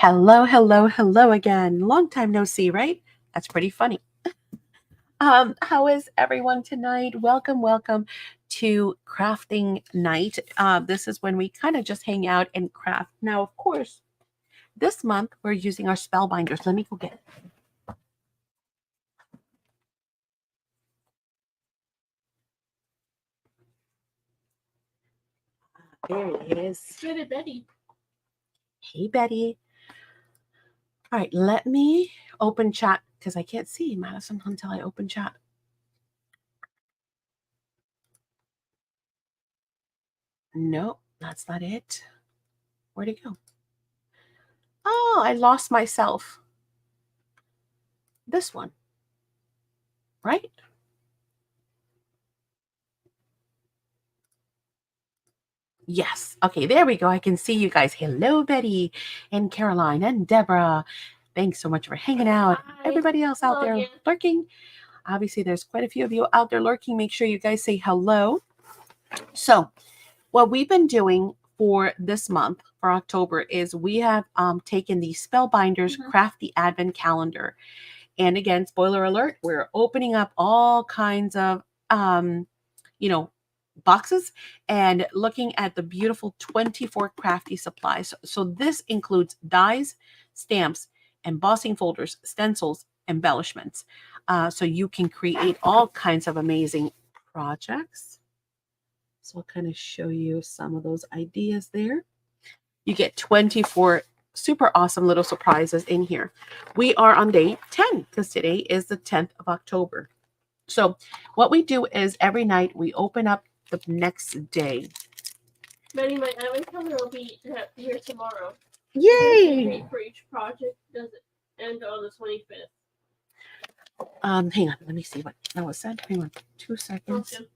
Hello, hello, hello again. Long time no see, right? That's pretty funny. How is everyone tonight? Welcome, welcome to crafting night. This is when we kind of just hang out and craft. Now, of course, this month we're using our Spellbinders. Let me go get it. There it is. Get it, Betty. Hey, Betty. All right, let me open chat because I can't see Madison until I open chat. No, that's not it. Where'd it go? Oh, I lost myself. This one, right? Yes. Okay, there we go. I can see you guys. Hello, Betty and Caroline and Deborah. Thanks so much for hanging out. Hi. Everybody else out there lurking. Obviously, there's quite a few of you out there lurking. Make sure you guys say hello. So, what we've been doing for this month, for October, is we have taken the Spellbinders Crafty Advent Calendar. And again, spoiler alert, we're opening up all kinds of, boxes and looking at the beautiful 24 crafty supplies. So this includes dies, stamps, embossing folders, stencils, embellishments. So you can create all kinds of amazing projects. So I'll kind of show you some of those ideas there. You get 24 super awesome little surprises in here. We are on day 10 because today is the 10th of October. So what we do is every night we open up the next day. Betty, my advent calendar will be here tomorrow. Yay! For each project does it end on the 25th. Hang on, let me see what that was said. Hang on 2 seconds. Okay.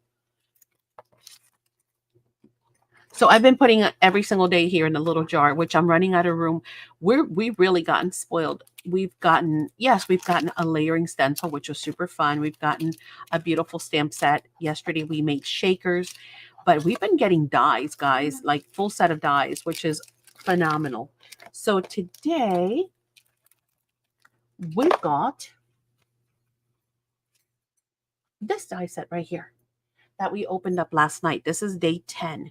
So I've been putting every single day here in the little jar, which I'm running out of room. We've really gotten spoiled. We've gotten a layering stencil, which was super fun. We've gotten a beautiful stamp set. Yesterday we made shakers, but we've been getting dies, guys, like full set of dies, which is phenomenal. So today we've got this die set right here that we opened up last night. This is day 10.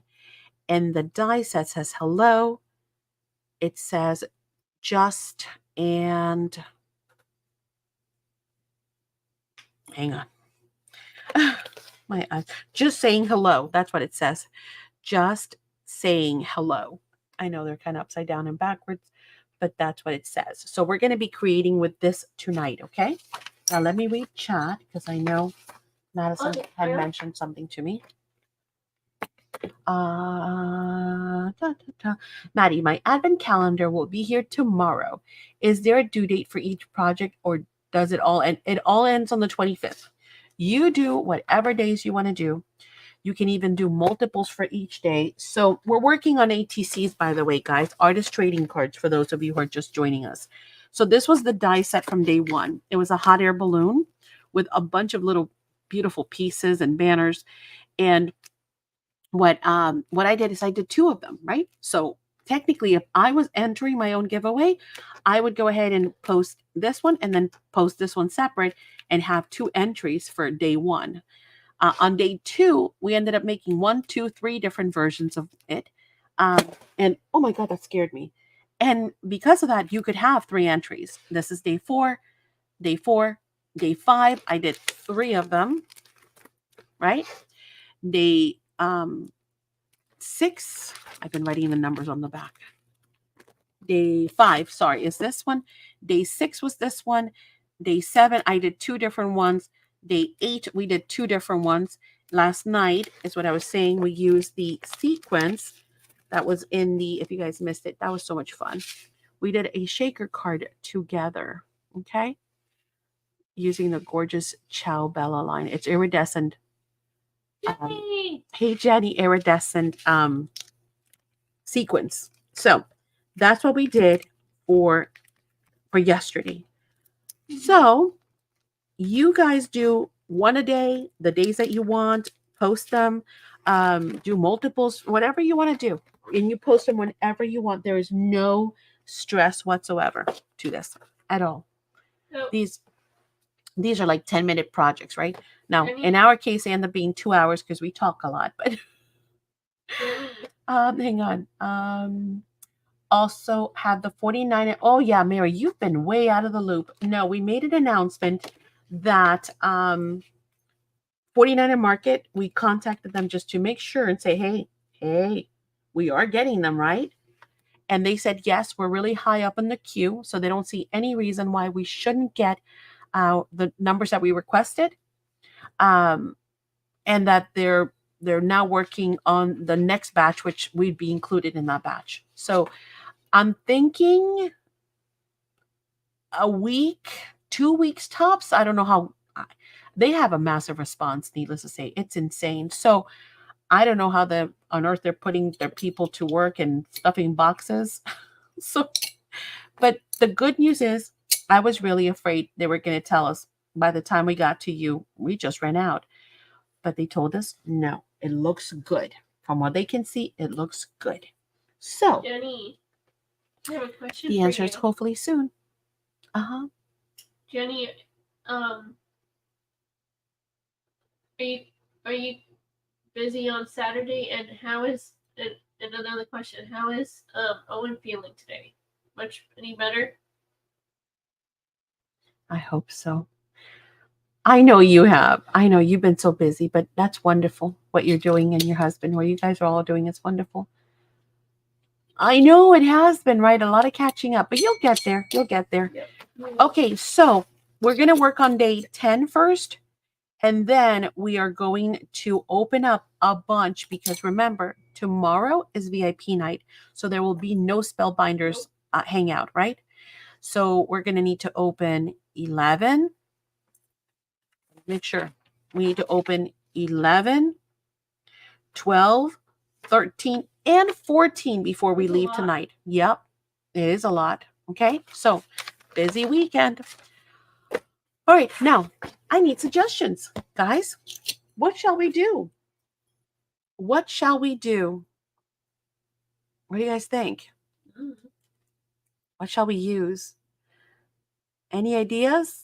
And the die set says hello. It says just and hang on. My eyes. Just saying hello. That's what it says. Just saying hello. I know they're kind of upside down and backwards, but that's what it says. So we're going to be creating with this tonight, okay? Now let me read chat because I know Madison had mentioned something to me. Maddie, my advent calendar will be here tomorrow. Is there a due date for each project or does it all end? It all ends on the 25th. You do whatever days you want to do. You can even do multiples for each day. So we're working on ATCs, by the way, guys, artist trading cards for those of you who are just joining us. So this was the die set from day one. It was a hot air balloon with a bunch of little beautiful pieces and banners. And what I did is I did 2 of them, right? So technically, if I was entering my own giveaway, I would go ahead and post this one and then post this one separate and have 2 entries for day 1. On day 2, we ended up making 1, 2, 3 different versions of it. And oh my God, that scared me. And because of that, you could have 3 entries. This is day 4, day 4, day 5. I did 3 of them, right? Day 6, I've been writing the numbers on the back. Day 5, sorry, is this one. Day 6 was this one. Day 7, I did 2 different ones. Day 8, we did 2 different ones. Last night is what I was saying. We used the sequence that was in the, if you guys missed it, that was so much fun. We did a shaker card together, okay? Using the gorgeous Ciao Bella line. It's iridescent. Hey Jenny, iridescent sequence. So that's what we did for yesterday. So you guys do 1 a day, the days that you want, post them, do multiples, whatever you want to do, and you post them whenever you want. There is no stress whatsoever to this at all. So, These are like 10-minute projects, right? Now, Jenny? in our case, they end up being 2 hours because we talk a lot. But Jenny, hang on. Also have the 49. Oh yeah, Mary, you've been way out of the loop. No, we made an announcement that 49er Market, we contacted them just to make sure and say, hey, we are getting them, right? And they said, yes, we're really high up in the queue, so they don't see any reason why we shouldn't get the numbers that we requested, and that they're now working on the next batch, which we'd be included in that batch. So I'm thinking a week, 2 weeks tops. I don't know how. They have a massive response, needless to say. It's insane. So I don't know how on earth they're putting their people to work and stuffing boxes. So, but the good news is I was really afraid they were going to tell us by the time we got to you, we just ran out. But they told us, no, it looks good. From what they can see, it looks good. So Jenny, I have a question the for answer you. is hopefully soon. Uh-huh. Jenny, are you busy on Saturday? And how is and another question? How is Owen feeling today? Any better? I hope so. I know you have. I know you've been so busy, but that's wonderful what you're doing, and your husband, what you guys are all doing is wonderful. I know it has been, right? A lot of catching up, but you'll get there. You'll get there. Yep. Okay, so we're going to work on day 10 first, and then we are going to open up a bunch because remember, tomorrow is VIP night, so there will be no Spellbinders hangout, right? So we're going to need to open 11. Make sure we need to open 11, 12, 13, and 14 before we leave tonight. Yep, it is a lot. Okay, so busy weekend. All right, now I need suggestions, guys. What shall we do? What shall we do? What do you guys think? What shall we use? Any ideas?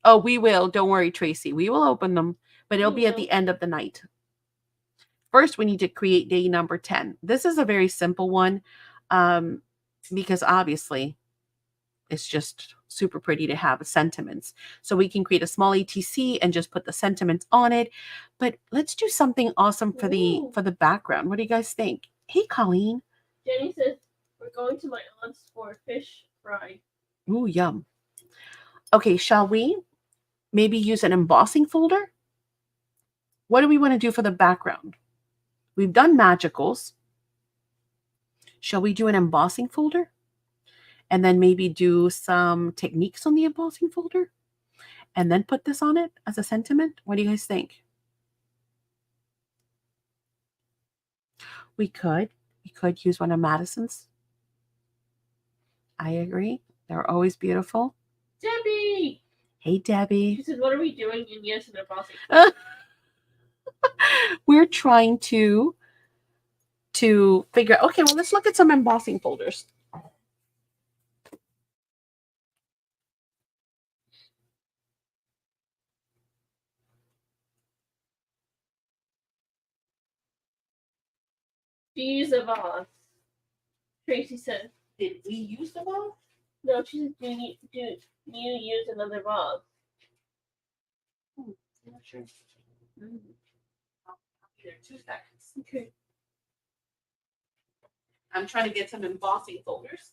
Oh, we will. Don't worry, Tracy. We will open them, but it'll be at the end of the night. First, we need to create day number 10. This is a very simple one because obviously it's just super pretty to have sentiments. So we can create a small ATC and just put the sentiments on it. But let's do something awesome for the background. What do you guys think? Hey, Colleen. Jenny says we're going to my aunt's for fish fry. Ooh, yum. Okay, shall we maybe use an embossing folder? What do we want to do for the background? We've done magicals. Shall we do an embossing folder? And then maybe do some techniques on the embossing folder? And then put this on it as a sentiment? What do you guys think? We could use one of Madison's. I agree. They're always beautiful. Debbie! Hey, Debbie. She said, what are we doing in yes and embossing? We're trying to figure out, okay, well, let's look at some embossing folders. She used a vase. Tracy said. Did we use the vase? No, she said, do you use another vase? I'm not sure. Here, 2 seconds. Okay. I'm trying to get some embossing folders.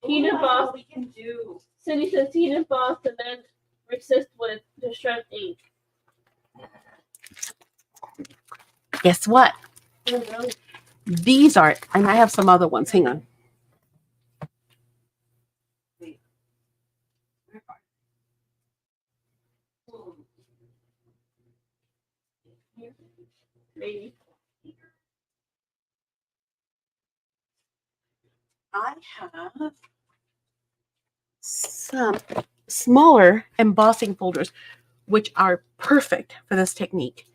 Heat emboss. We can do. Cindy says heat emboss and then resist with the shred ink. Guess what? Oh, no. These are, and I have some other ones. Hang on. Maybe. I have some smaller embossing folders, which are perfect for this technique.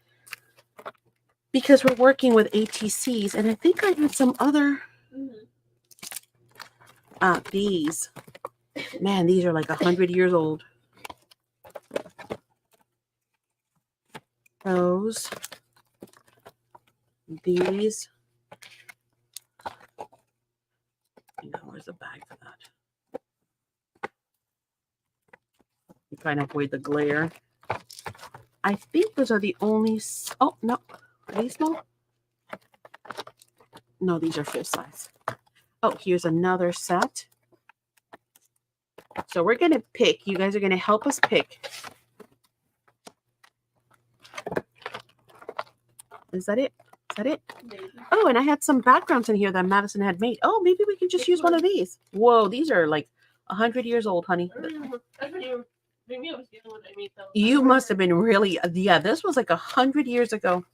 because we're working with ATCs, and I think I had some other. These. Man, these are like 100 years old. Those. These. Where's the bag for that? I'm trying to avoid the glare. I think those are the only. Oh, no. Are these small? No, these are fifth size. Oh, here's another set. So we're going to pick. You guys are going to help us pick. Is that it? Is that it? Maybe. Oh, and I had some backgrounds in here that Madison had made. Oh, maybe we can just use one of these. Whoa, these are like 100 years old, honey. I remember. Maybe I was the other one I made those. You must have been really, yeah, this was like 100 years ago.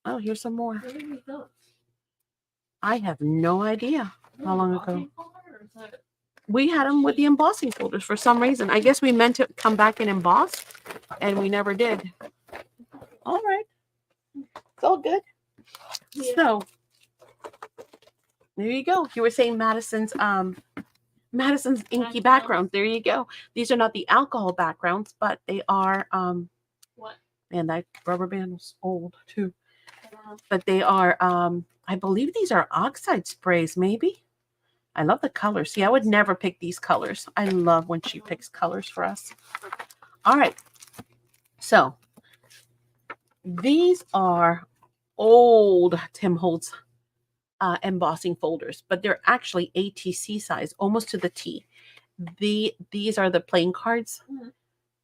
Oh, here's some more. Where did we go? I have no idea how long ago. Embossing folder, or is that- We had them with the embossing folders for some reason. I guess we meant to come back and emboss, and we never did. All right. It's all good. Yeah. So, there you go. You were saying Madison's inky background. There you go. These are not the alcohol backgrounds, but they are What? man, that rubber band was old too. I don't know. But they are I believe these are oxide sprays, maybe. I love the colors. See, I would never pick these colors. I love when she picks colors for us. All right. So these are old Tim Holtz embossing folders, but they're actually ATC size, almost to the T. These are the playing cards. Mhm.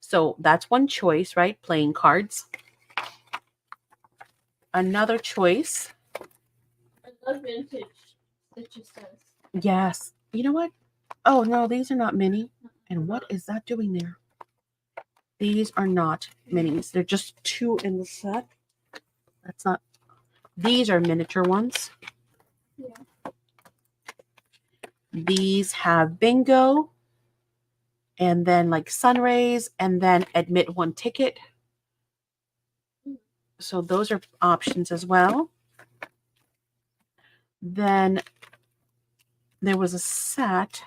So that's one choice, right? Playing cards. Another choice. I love vintage. It just says. Yes. You know what? Oh, no, these are not mini. And what is that doing there? These are not minis. They're just two in the set. That's not. These are miniature ones. Yeah. These have bingo. And then like sun rays. And then admit one ticket. So those are options as well. Then there was a set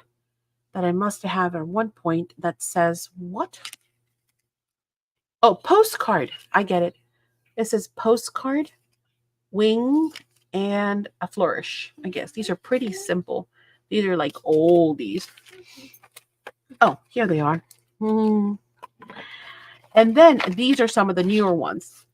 that I must have at one point that says what? Oh, postcard. I get it. It says postcard, wing, and a flourish. I guess these are pretty simple. These are like oldies. Oh, here they are. And then these are some of the newer ones,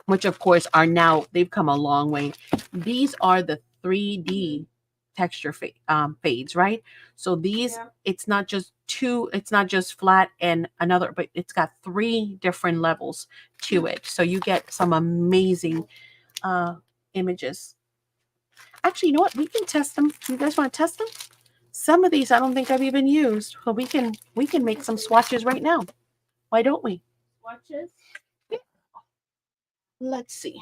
which of course are now, they've come a long way. These are the 3D texture fades, right? So these, it's not just two, it's not just flat and another, but it's got 3 different levels to it. So you get some amazing images. Actually, you know what? We can test them. You guys want to test them? Some of these I don't think I've even used. But we can make some swatches right now. Why don't we? Watches. Let's see.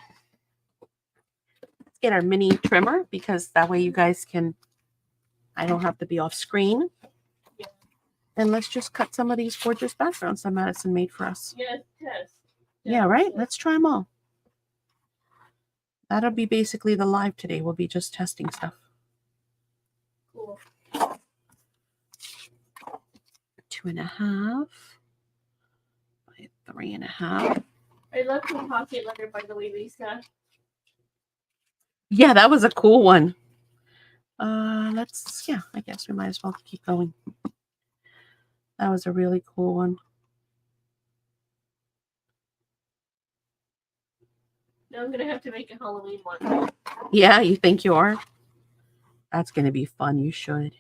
Let's get our mini trimmer because that way you guys can, I don't have to be off screen. Yeah. And let's just cut some of these gorgeous backgrounds that Madison made for us. Yes, test. Yeah, right? Let's try them all. That'll be basically the live today. We'll be just testing stuff. Cool. 2.5 by 3.5. I love the pocket letter, by the way, Lisa. Yeah, that was a cool one. I guess we might as well keep going. That was a really cool one. Now I'm gonna have to make a Halloween one. Yeah, you think you are? That's gonna be fun. You should.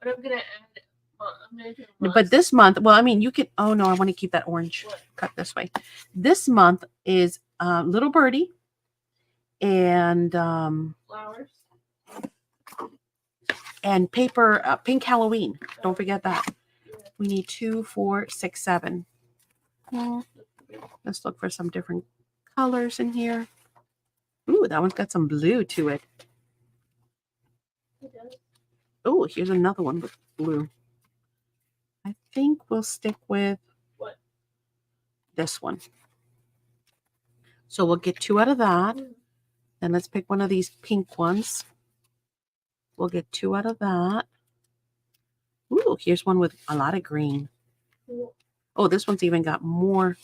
But I'm gonna add. I'm gonna do. But this month, well, I mean, you could. Oh no, I want to keep that orange. What? Cut this way. This month is Little Birdie and Flowers. and paper pink Halloween. Don't forget that. Yeah. We need 2, 4, 6, 7. Let's look for some different colors in here. Ooh, that one's got some blue to it. It does. Oh, here's another one with blue. I think we'll stick with What? This one. So we'll get 2 out of that. Then let's pick one of these pink ones. We'll get 2 out of that. Ooh, here's one with a lot of green. Oh, this one's even got more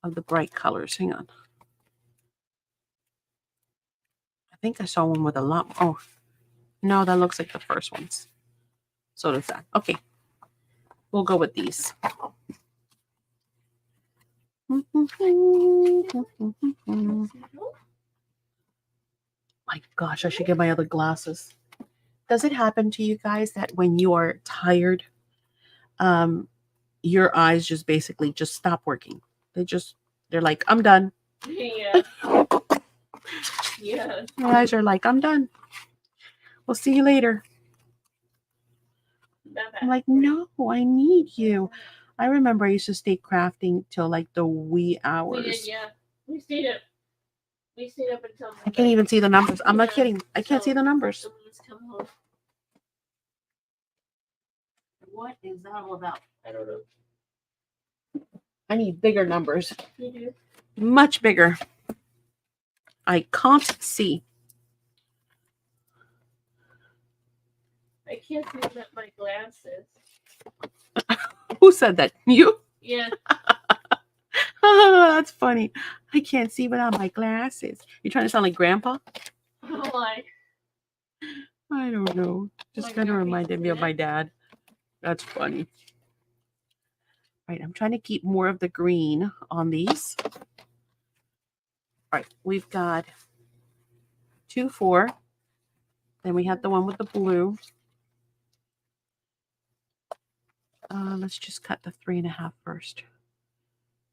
of the bright colors. Hang on. I think I saw one with a lot. Oh, no, that looks like the first ones. So does that. Okay. We'll go with these. My gosh, I should get my other glasses. Does it happen to you guys that when you are tired, your eyes just basically just stop working? They're like, I'm done. Yeah. Yeah. My eyes are like, I'm done. We'll see you later. I'm like, no, I need you. I remember I used to stay crafting till like the wee hours. We did, yeah. We stayed up until I can't even see the numbers. I'm not Yeah. kidding. I can't see the numbers. Someone's come home. What is that all about? I don't know. I need bigger numbers. You do? Much bigger. I can't see. I can't see without my glasses. Who said that? You? Yeah. Oh, that's funny. I can't see without my glasses. You trying to sound like Grandpa? Why? I don't know. Just Like kind of Grandpa reminded me of my dad. That's funny. Right, I'm trying to keep more of the green on these. All right, we've got 2, 4. Then we have the one with the blue. Let's just cut the 3.5 first.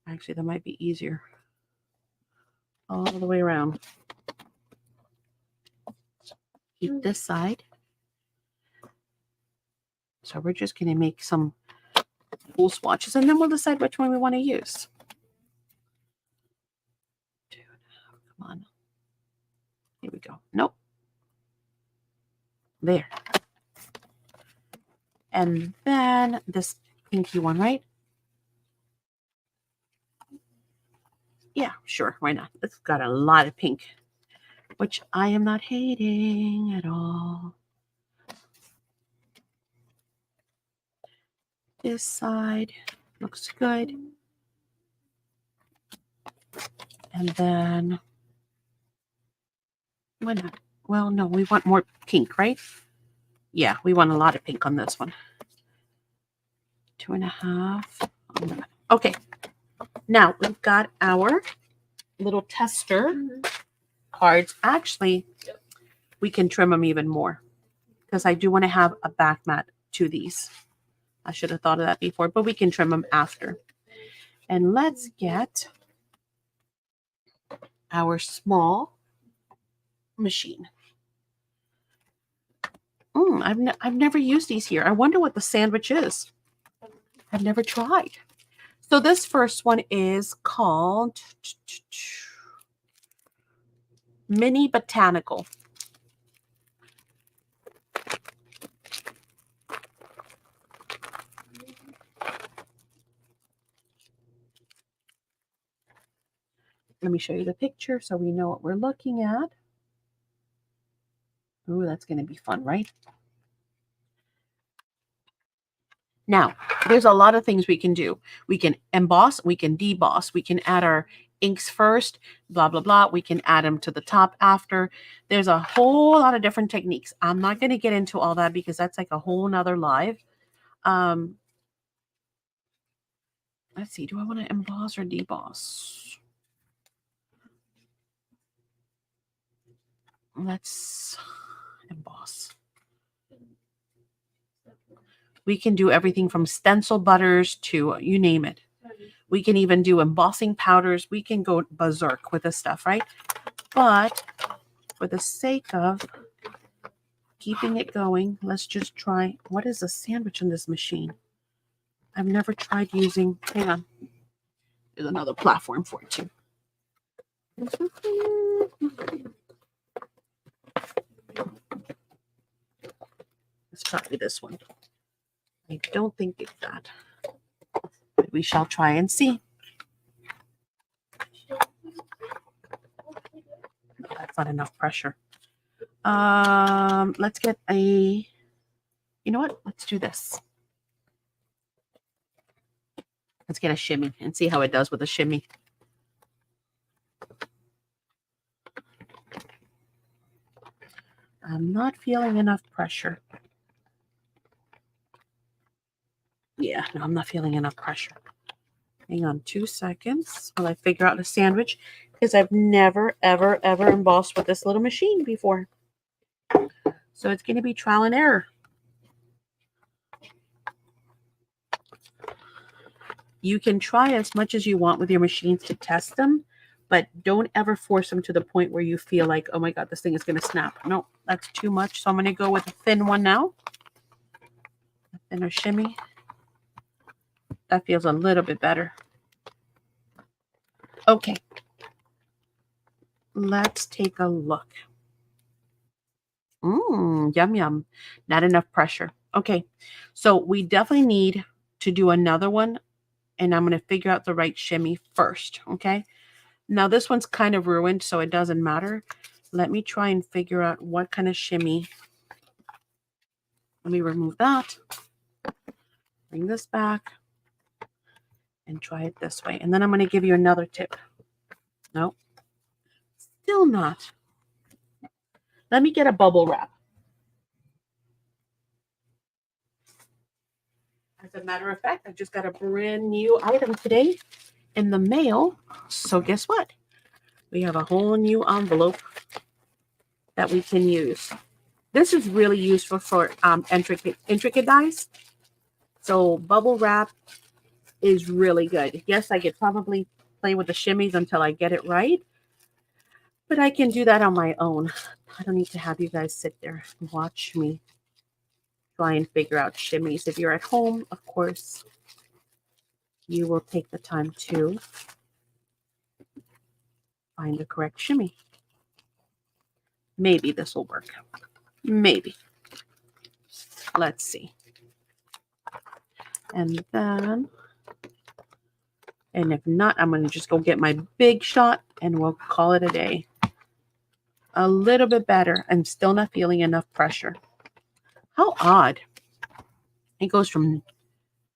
Actually, that might be easier. All the way around. Keep this side. So we're just going to make some full swatches, and then we'll decide which one we want to use. 2.5, come on. Here we go. Nope. There. And then this pinky one, right? Yeah, sure. Why not? It's got a lot of pink, which I am not hating at all. This side looks good. And then, why not? Well, no, we want more pink, right? Yeah, we want a lot of pink on this one. 2.5 on that. Okay. Now we've got our little tester cards. Actually, we can trim them even more because I do want to have a back mat to these. I should have thought of that before, but we can trim them after. And let's get our small machine. I've never used these here. I wonder what the sandwich is. I've never tried. So this first one is called Mini Botanical. Let me show you the picture so we know what we're looking at. Ooh, that's going to be fun, right? Now, there's a lot of things we can do. We can emboss, we can deboss, we can add our inks first, blah, blah, blah. We can add them to the top after. There's a whole lot of different techniques. I'm not going to get into all that because that's like a whole nother live. Let's see, do I want to emboss or deboss? Let's emboss. We can do everything from stencil butters to you name it. We can even do embossing powders. We can go berserk with this stuff, right? But for the sake of keeping it going, let's just try. What is a sandwich in this machine? I've never tried using. Hang on. There's another platform for it too. Let's try this one. I don't think it's that. But we shall try and see. not enough pressure. Let's get a, you know what? Let's do this. Let's get a shimmy and see how it does with a shimmy. I'm not feeling enough pressure. Yeah, no, I'm not feeling enough pressure. Hang on 2 seconds while I figure out the sandwich, because I've never, ever, ever embossed with this little machine before. So it's going to be trial and error. You can try as much as you want with your machines to test them, but don't ever force them to the point where you feel like, oh my God, this thing is going to snap. No, that's too much. So I'm going to go with a thin one now. A thinner shimmy. That feels a little bit better. Okay. Let's take a look. Yum, yum. Not enough pressure. Okay. So we definitely need to do another one, and I'm going to figure out the right shimmy first. Okay. Now this one's kind of ruined, so it doesn't matter. Let me try and figure out what kind of shimmy. Let me remove that. Bring this back and try it this way. And then I'm going to give you another tip. Nope. Still not. Let me get a bubble wrap. As a matter of fact, I just got a brand new item today in the mail. So guess what? We have a whole new envelope that we can use. This is really useful for intricate dies. So bubble wrap is really good. Yes, I could probably play with the shimmies until I get it right, but I can do that on my own. I don't need to have you guys sit there and watch me try and figure out shimmies. If you're at home, of course, you will take the time to find the correct shimmy. Maybe this will work. Maybe. Let's see. And then, and if not, I'm going to just go get my big shot and we'll call it a day. A little bit better. I'm still not feeling enough pressure. How odd. It goes from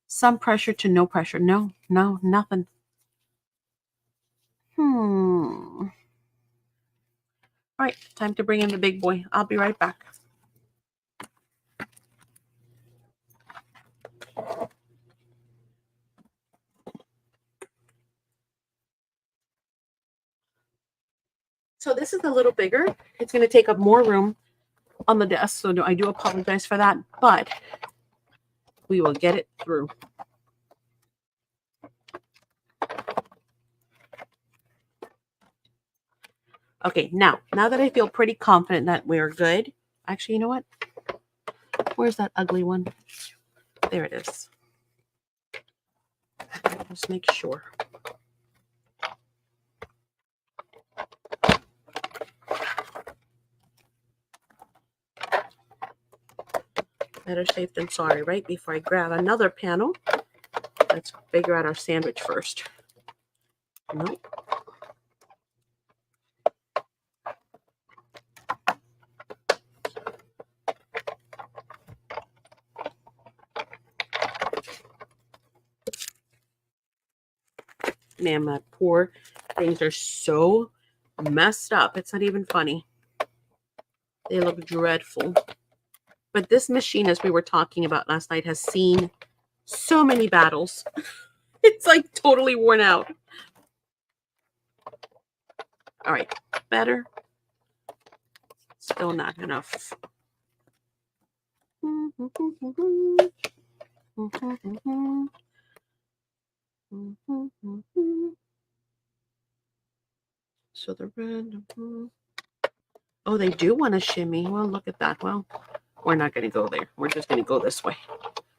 some pressure to no pressure. No, nothing. All right, time to bring in the big boy. I'll be right back. So this is a little bigger. It's going to take up more room on the desk. So I do apologize for that, but we will get it through. Okay, now that I feel pretty confident that we're good. Actually, you know what? Where's that ugly one? There it is. Just make sure. Better safe than sorry, right? Before I grab another panel, let's figure out our sandwich first. Nope. Man, my poor things are so messed up. It's not even funny. They look dreadful. But this machine, as we were talking about last night, has seen so many battles. It's like totally worn out. All right, better. Still not enough. So the red. Oh, they do want to shimmy. Well, look at that. Well, we're not going to go there. We're just going to go this way.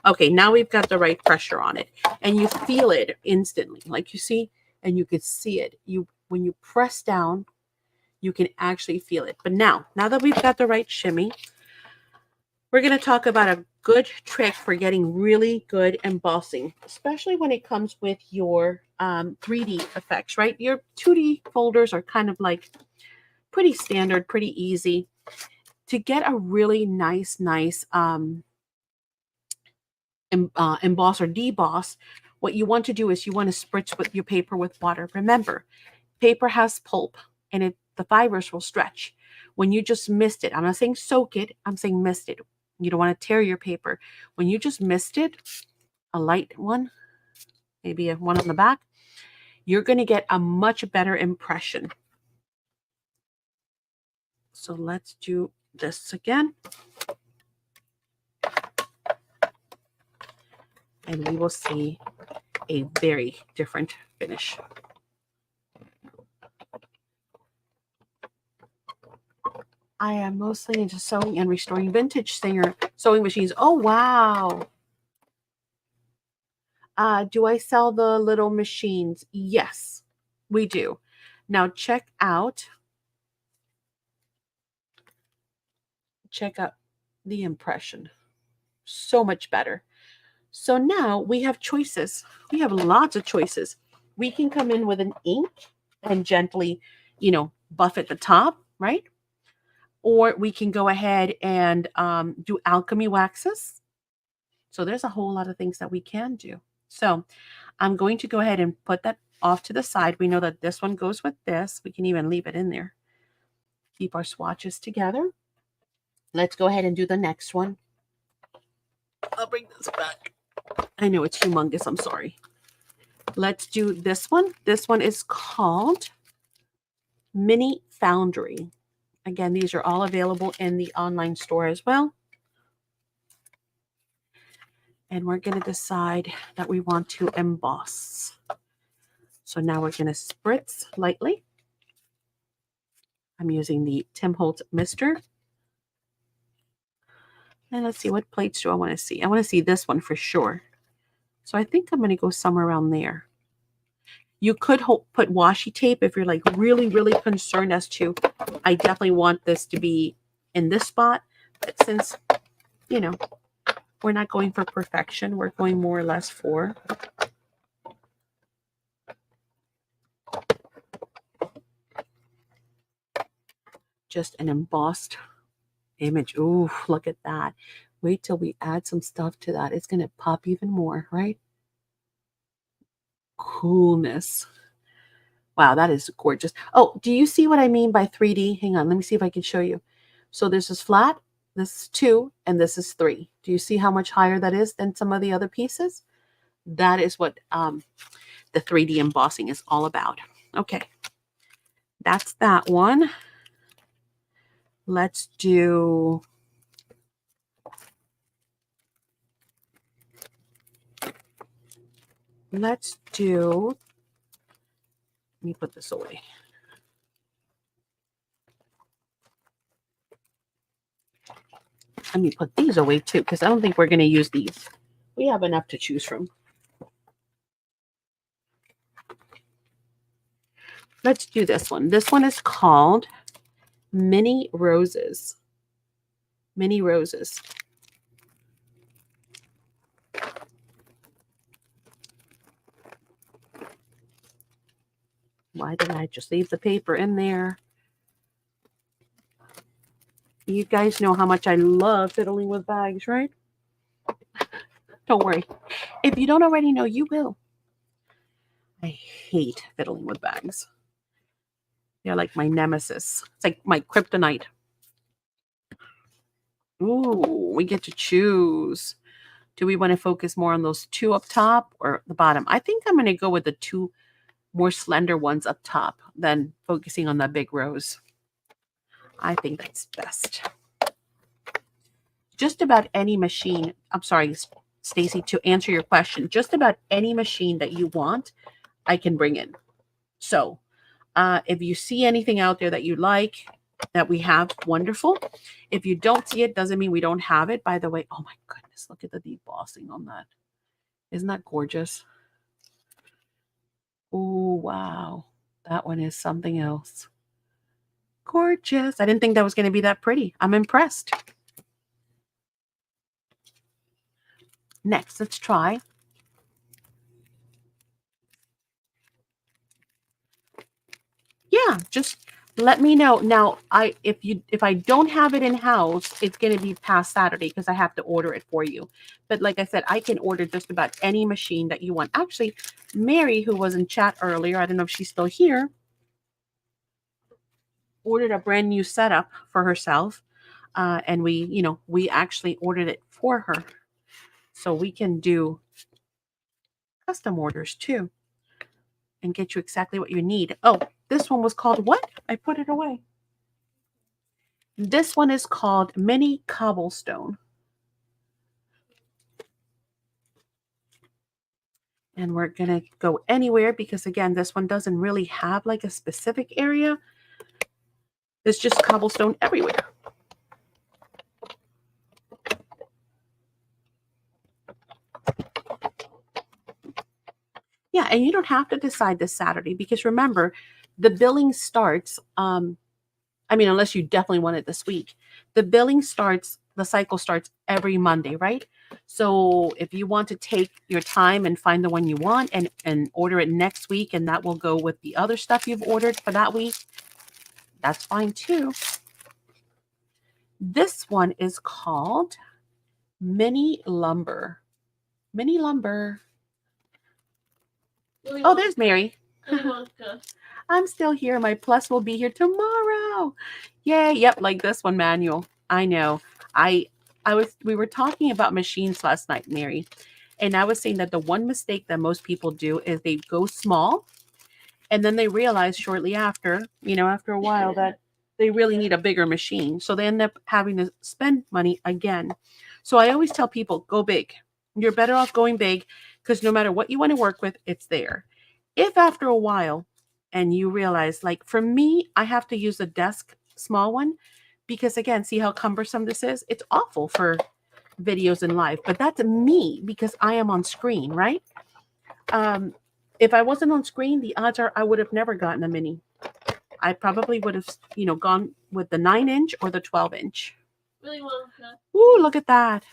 Okay, now we've got the right pressure on it. And you feel it instantly. Like you see, and you can see it. When you press down, you can actually feel it. But now that we've got the right shimmy, we're going to talk about a good trick for getting really good embossing, especially when it comes with your 3D effects, right? Your 2D folders are kind of like pretty standard, pretty easy. To get a really nice emboss or deboss, what you want to do is you want to spritz with your paper with water. Remember, paper has pulp and the fibers will stretch. When you just mist it, I'm not saying soak it, I'm saying mist it. You don't want to tear your paper. When you just mist it, a light one, maybe one on the back, you're going to get a much better impression. So let's do this again. And we will see a very different finish. I am mostly into sewing and restoring vintage Singer sewing machines. Oh, wow. Do I sell the little machines? Yes, we do. Now check out the impression. So much better. So now we have choices. We have lots of choices. We can come in with an ink and gently, buff at the top, right? Or we can go ahead and do alchemy waxes. So there's a whole lot of things that we can do. So I'm going to go ahead and put that off to the side. We know that this one goes with this. We can even leave it in there. Keep our swatches together. Let's go ahead and do the next one. I'll bring this back. I know it's humongous. I'm sorry. Let's do this one. This one is called Mini Foundry. Again, these are all available in the online store as well. And we're going to decide that we want to emboss. So now we're going to spritz lightly. I'm using the Tim Holtz Mister. And let's see, what plates do I want to see? I want to see this one for sure. So I think I'm going to go somewhere around there. You could put washi tape if you're like really, really concerned as to, I definitely want this to be in this spot. But since, we're not going for perfection, we're going more or less for just an embossed image. Ooh, look at that. Wait till we add some stuff to that. It's going to pop even more, right? Coolness. Wow, that is gorgeous. Oh, do you see what I mean by 3D? Hang on, let me see if I can show you. So this is flat, this is 2, and this is 3. Do you see how much higher that is than some of the other pieces? That is what the 3D embossing is all about. Okay, that's that one. Let's do... Let me put this away. Let me put these away too, because I don't think we're going to use these. We have enough to choose from. Let's do this one. This one is called Mini Roses. Mini Roses. Why didn't I just leave the paper in there? You guys know how much I love fiddling with bags, right? Don't worry. If you don't already know, you will. I hate fiddling with bags. They're like my nemesis. It's like my kryptonite. Ooh, we get to choose. Do we want to focus more on those 2 up top or the bottom? I think I'm going to go with the 2 more slender ones up top than focusing on the big rose. I think that's best. Just about any machine, I'm sorry, Stacy, to answer your question, just about any machine that you want, I can bring in. So if you see anything out there that you like, that we have, wonderful. If you don't see it, doesn't mean we don't have it. By the way, oh my goodness, look at the debossing on that. Isn't that gorgeous? Oh, wow. That one is something else. Gorgeous. I didn't think that was going to be that pretty. I'm impressed. Next, let's try. Yeah, just let me know. Now, if I don't have it in house, it's going to be past Saturday because I have to order it for you. But like I said, I can order just about any machine that you want. Actually, Mary, who was in chat earlier, I don't know if she's still here, ordered a brand new setup for herself, and we actually ordered it for her, so we can do custom orders too and get you exactly what you need. Oh, this one was called what? I put it away. This one is called Mini Cobblestone. And we're going to go anywhere because, again, this one doesn't really have like a specific area. It's just cobblestone everywhere. Yeah, and you don't have to decide this Saturday because remember, the billing starts, unless you definitely want it this week. The cycle starts every Monday, right? So if you want to take your time and find the one you want and order it next week, and that will go with the other stuff you've ordered for that week, that's fine too. This one is called Mini Lumber. Mini Lumber. Oh, there's Mary. I'm still here. My plus will be here tomorrow. Yay. Yep, like this one, manual. I know. We were talking about machines last night, Mary. And I was saying that the one mistake that most people do is they go small and then they realize shortly after a while that they really need a bigger machine. So they end up having to spend money again. So I always tell people, go big. You're better off going big because no matter what you want to work with, it's there. If after a while and you realize, like for me, I have to use a desk small one because again, see how cumbersome this is? It's awful for videos in live, but that's me because I am on screen, right? If I wasn't on screen, the odds are I would have never gotten a mini. I probably would have, gone with the 9-inch or the 12-inch. Really Wonka. Ooh, look at that.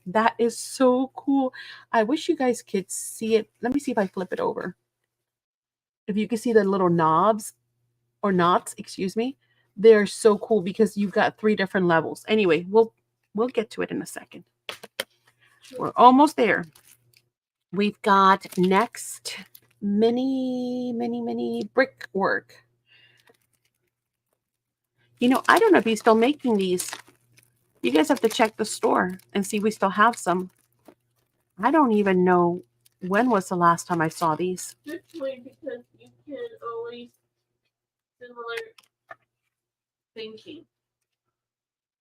That is so cool. I wish you guys could see it. Let me see if I flip it over. If you can see the little knobs or knots, excuse me, they're so cool because you've got 3 different levels. Anyway, we'll get to it in a second. We're almost there. We've got next mini brickwork. I don't know if he's still making these. You guys have to check the store and see if we still have some. I don't even know when was the last time I saw these. Good point, because you can always similar thinking.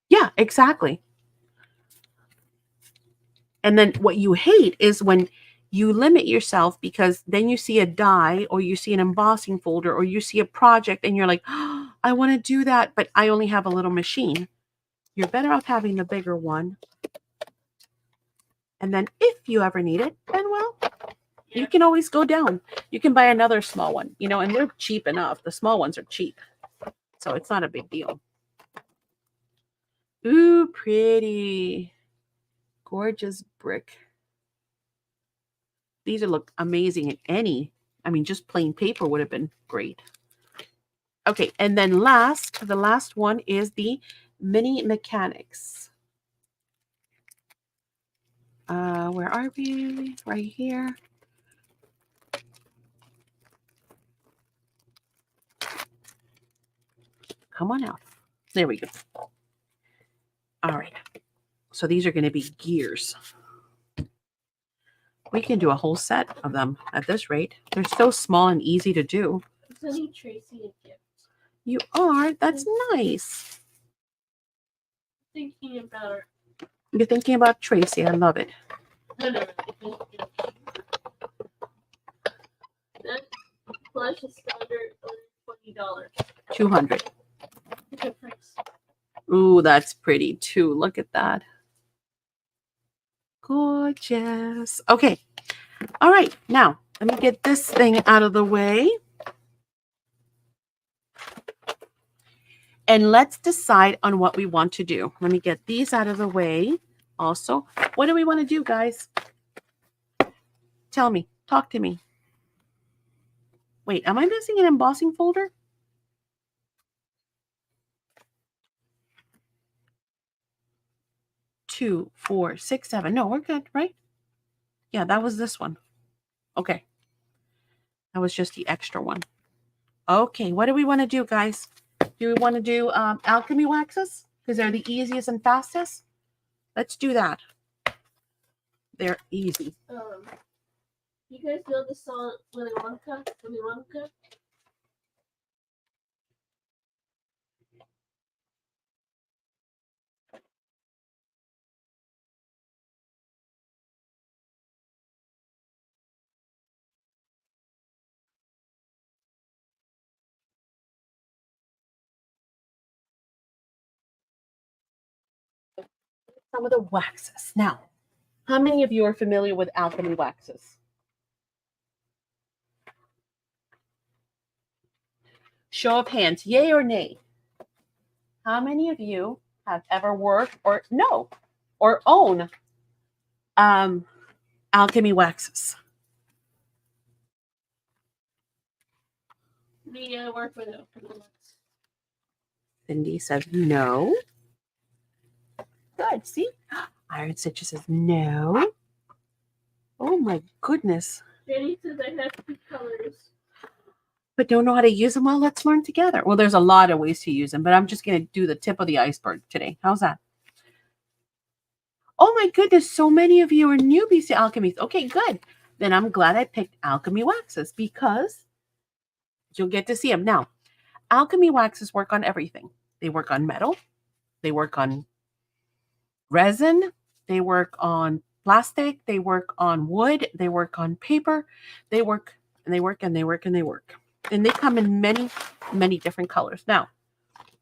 Yeah, exactly. And then what you hate is when you limit yourself because then you see a die or you see an embossing folder or you see a project and you're like, oh, I want to do that, but I only have a little machine. You're better off having the bigger one. And then if you ever need it, then you can always go down. You can buy another small one, and they're cheap enough. The small ones are cheap. So it's not a big deal. Ooh, pretty. Gorgeous brick. These would look amazing in just plain paper would have been great. Okay, and then the last one is the mini mechanics. Where are we? Right here. Come on out. There we go. All right. So these are going to be gears. We can do a whole set of them at this rate. They're so small and easy to do. I'm sending Tracy a gift. You are? That's nice. Thinking about her. You're thinking about Tracy. I love it. No. That plush is standard $20. $200. Good price. Ooh, that's pretty too. Look at that. Gorgeous. Okay. All right. Now, let me get this thing out of the way. And let's decide on what we want to do. Let me get these out of the way. Also, what do we want to do, guys? Tell me. Talk to me. Wait, am I missing an embossing folder? 2, 4, 6, 7. No, we're good, right? Yeah, that was this one. Okay. That was just the extra one. Okay, what do we want to do, guys? Do we want to do alchemy waxes? Because they're the easiest and fastest. Let's do that. They're easy. You guys know the song Willy Wonka? Willy Wonka? Some of the waxes. Now, how many of you are familiar with alchemy waxes? Show of hands, yay or nay. How many of you have ever worked or own alchemy waxes? Me, I work with it. Cindy says no. Good. See? Iron Stitcher says no. Oh my goodness. Jenny says I have 2 colors. But don't know how to use them? Well, let's learn together. Well, there's a lot of ways to use them, but I'm just going to do the tip of the iceberg today. How's that? Oh my goodness, so many of you are newbies to alchemy. Okay, good. Then I'm glad I picked alchemy waxes because you'll get to see them. Now, alchemy waxes work on everything. They work on metal. They work on resin. They work on plastic. They work on wood. They work on paper. They work and they work and they work and they work. And they come in many, many different colors. Now,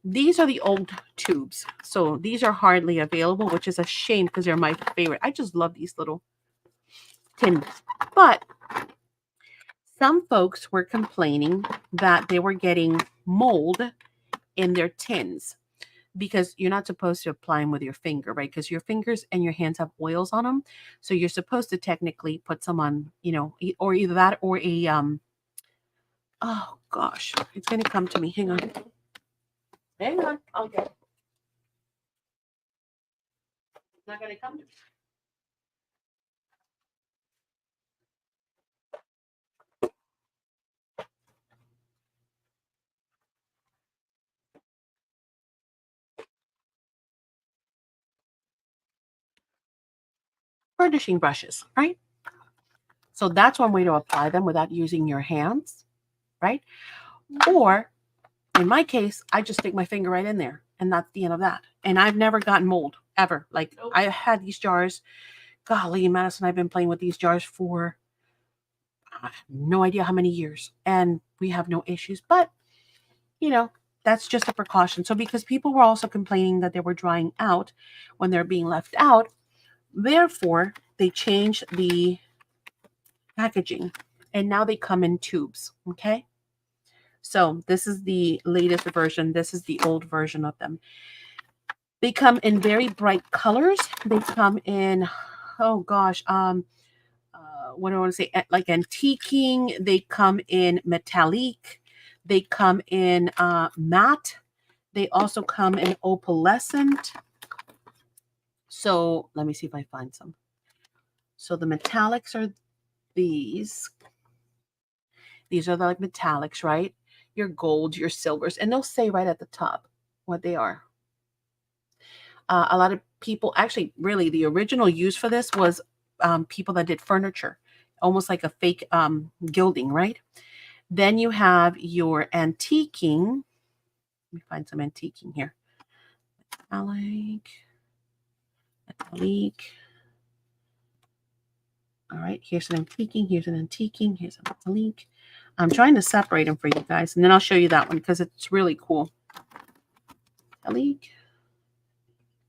these are the old tubes. So these are hardly available, which is a shame because they're my favorite. I just love these little tins. But some folks were complaining that they were getting mold in their tins because you're not supposed to apply them with your finger, right? Because your fingers and your hands have oils on them. So you're supposed to technically put some on, or either that or a, oh gosh, it's going to come to me. Hang on. I'll get it. It's not going to come to me. Burnishing brushes, right? So that's one way to apply them without using your hands, right? Or in my case, I just stick my finger right in there and that's the end of that. And I've never gotten mold ever. Like I had these jars, golly, Madison, I've been playing with these jars for no idea how many years and we have no issues, but that's just a precaution. So because people were also complaining that they were drying out when they're being left out, therefore they changed the packaging and now they come in tubes. Okay. So this is the latest version. This is the old version of them. They come in very bright colors. They come in, oh gosh, what do I want to say? Like antiquing. They come in metallic. They come in matte. They also come in opalescent. So let me see if I find some. So the metallics are these. These are like metallics, right? Your golds, your silvers, and they'll say right at the top what they are. A lot of people, actually, really, the original use for this was people that did furniture, almost like a fake gilding, right? Then you have your antiquing. Let me find some antiquing here. Metallic. All right, here's an antiquing, here's an antiquing, here's a metallic. I'm trying to separate them for you guys, and then I'll show you that one because it's really cool. Metallic.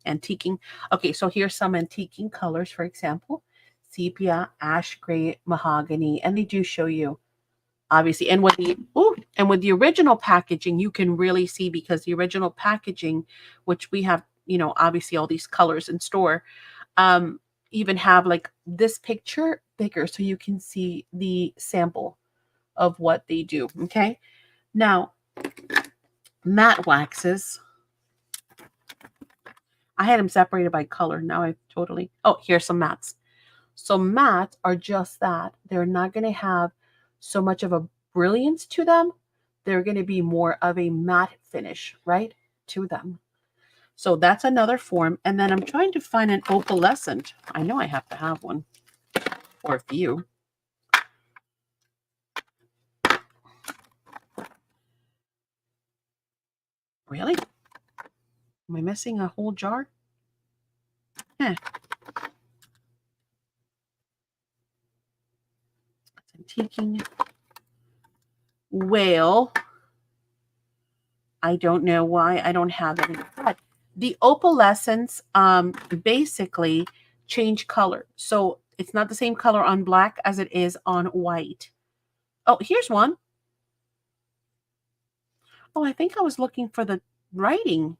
Antiquing. Okay, so here's some antiquing colors, for example. Sepia, ash gray, mahogany, and they do show you, obviously. And with the original packaging, you can really see because the original packaging, which we have, obviously all these colors in store, even have like this picture bigger so you can see the sample of what they do. Okay. Now, matte waxes. I had them separated by color. Now I totally, oh, here's some mattes. So mattes are just that. They're not going to have so much of a brilliance to them. They're going to be more of a matte finish, right, to them. So that's another form. And then I'm trying to find an opalescent. I know I have to have one, or a few. Really? Am I missing a whole jar? I'm taking. Well, I don't know why I don't have it. But the opalescents basically change color. So it's not the same color on black as it is on white. Oh, here's one. Oh, I think I was looking for the writing.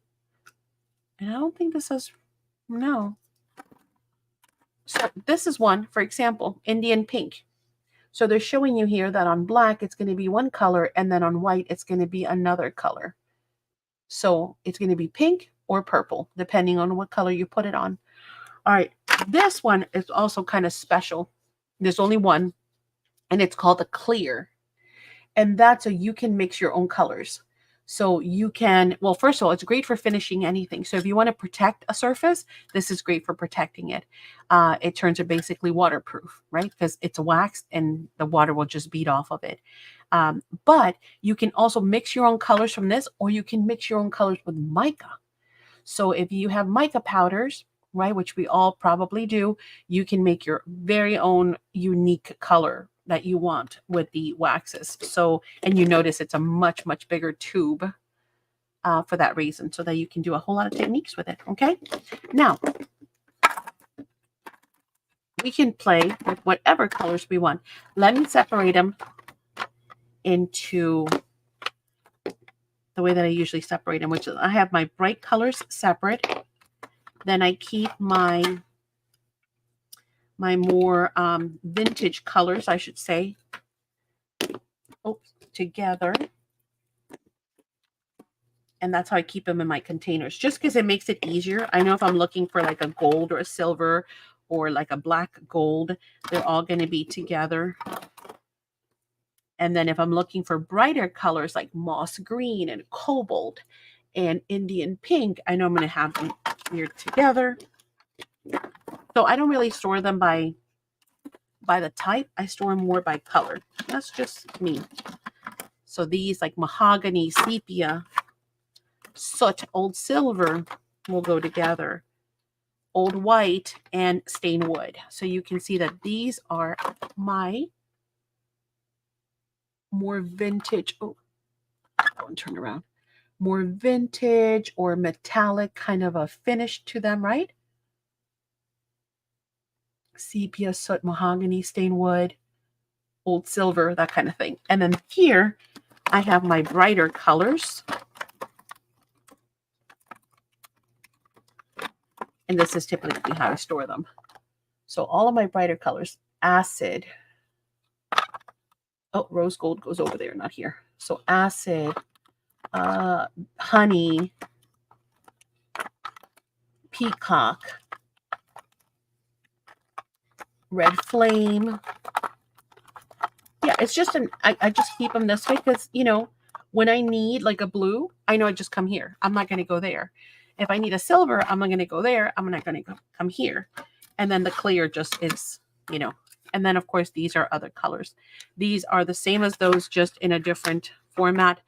And I don't think this is, no. So this is one, for example, Indian pink. So they're showing you here that on black, it's going to be one color, and then on white, it's going to be another color. So it's going to be pink or purple, depending on what color you put it on. All right, this one is also kind of special. There's only one, and it's called a clear. And that's so you can mix your own colors. So you can, well, first of all, it's great for finishing anything. So if you want to protect a surface, this is great for protecting it. It turns it basically waterproof, right? Because it's waxed and the water will just bead off of it. But you can also mix your own colors from this, or you can mix your own colors with mica. So if you have mica powders, right, which we all probably do, you can make your very own unique color that you want with the waxes. So, and you notice it's a much, much bigger tube for that reason, so that you can do a whole lot of techniques with it. Okay. Now, we can play with whatever colors we want. Let me separate them into the way that I usually separate them, which is I have my bright colors separate. Then I keep my more vintage colors, I should say, together. And that's how I keep them in my containers, just because it makes it easier. I know if I'm looking for like a gold or a silver or like a black gold, they're all going to be together. And then if I'm looking for brighter colors like moss green and cobalt and Indian pink, I know I'm going to have them here together. So I don't really store them by the type. I store them more by color. That's just me. So these like mahogany, sepia, soot, old silver will go together. Old white and stained wood. So you can see that these are my more vintage. Oh, go and turn around. More vintage or metallic kind of a finish to them, right? Sepia, soot, mahogany, stained wood, old silver, that kind of thing. And then here I have my brighter colors. And this is typically how I store them. So all of my brighter colors, acid. Oh, rose gold goes over there, not here. So acid, honey, peacock, red flame. Yeah, it's just I just keep them this way because, you know, when I need like a blue, I know I just come here. I'm not going to go there. If I need a silver, I'm not going to go there. I'm not going to come here. And then the clear just is, you know, and then of course these are other colors. These are the same as those, just in a different format.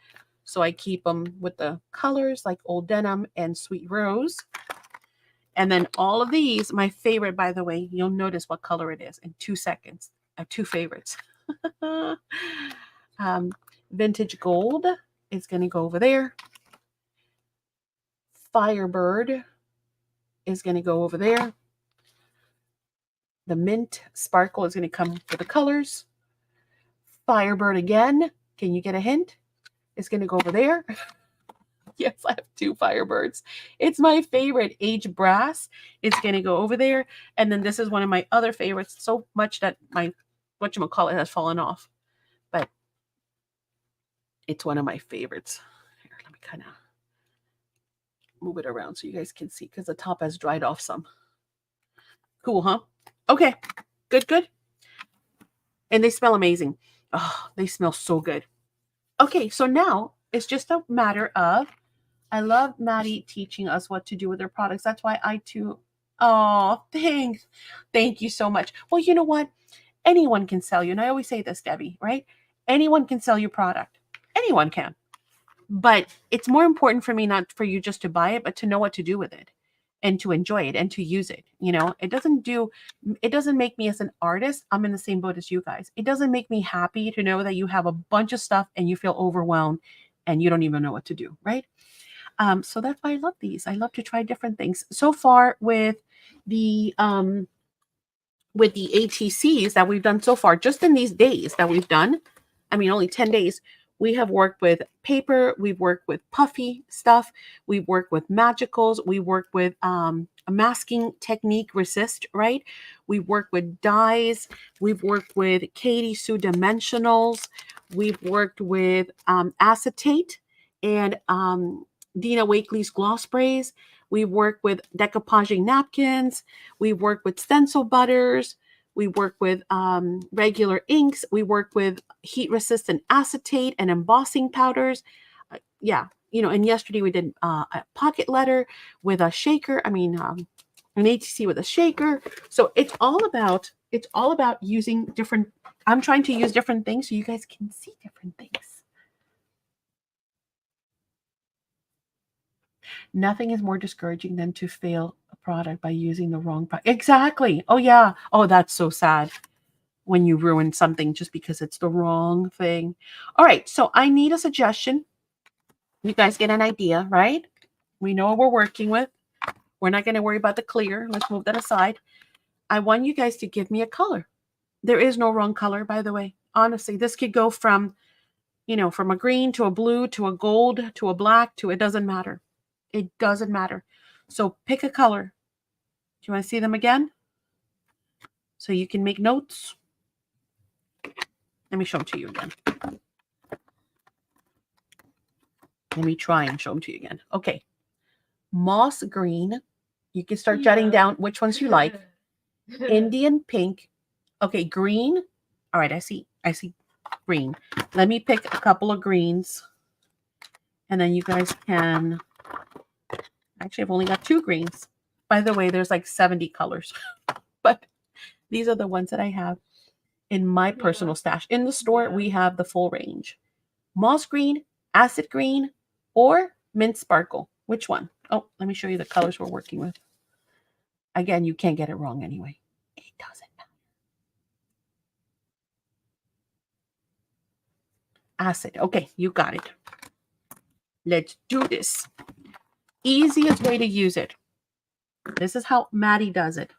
So I keep them with the colors like Old Denim and Sweet Rose. And then all of these, my favorite, by the way, you'll notice what color it is in 2 seconds. I have two favorites. Vintage Gold is going to go over there. Firebird is going to go over there. The Mint Sparkle is going to come for the colors. Firebird again. Can you get a hint? It's going to go over there. Yes, I have two Firebirds. It's my favorite. Age Brass is going to go over there. And then this is one of my other favorites, so much that my whatchamacallit has fallen off. But it's one of my favorites. Here, let me kind of move it around so you guys can see because the top has dried off some. Cool, huh? Okay, good, good. And they smell amazing. Oh, they smell so good. Okay, so now it's just a matter of, I love Maddie teaching us what to do with their products. That's why I too, oh, thanks. Thank you so much. Well, you know what? Anyone can sell you. And I always say this, Debbie, right? Anyone can sell your product. Anyone can. But it's more important for me not for you just to buy it, but to know what to do with it and to enjoy it and to use it. You know, it doesn't make me as an artist. I'm in the same boat as you guys. It doesn't make me happy to know that you have a bunch of stuff and you feel overwhelmed and you don't even know what to do, right? So that's why I love these. I love to try different things. So far with the ATCs that we've done so far, just in these days that we've done, I mean, only 10 days, we have worked with paper, we've worked with puffy stuff, we've worked with magicals, we worked with a masking technique, resist, right? We've worked with dyes, we've worked with Katie Sue dimensionals, we've worked with acetate and Dina Wakely's gloss sprays. We work with decoupaging napkins. We work with stencil butters. We work with regular inks. We work with heat-resistant acetate and embossing powders. Yeah, you know. And yesterday we did a pocket letter with a shaker. I mean, an ATC with a shaker. So it's all about using different. I'm trying to use different things so you guys can see different things. Nothing is more discouraging than to fail a product by using the wrong product. Exactly. Oh, yeah. Oh, that's so sad when you ruin something just because it's the wrong thing. All right. So I need a suggestion. You guys get an idea, right? We know what we're working with. We're not going to worry about the clear. Let's move that aside. I want you guys to give me a color. There is no wrong color, by the way. Honestly, this could go from, from a green to a blue to a gold to a black to, it doesn't matter. It doesn't matter. So pick a color. Do you want to see them again? So you can make notes. Let me show them to you again. Let me try and show them to you again. Okay. Moss green. You can start jotting down which ones you like. Indian pink. Okay, green. All right, I see green. Let me pick a couple of greens. And then you guys can... Actually, I've only got 2 greens. By the way, there's like 70 colors. But these are the ones that I have in my personal stash. In the store, we have the full range. Moss green, acid green, or mint sparkle. Which one? Oh, let me show you the colors we're working with. Again, you can't get it wrong anyway. It doesn't matter. Acid. Okay, you got it. Let's do this. Easiest way to use it. This is how Maddie does it.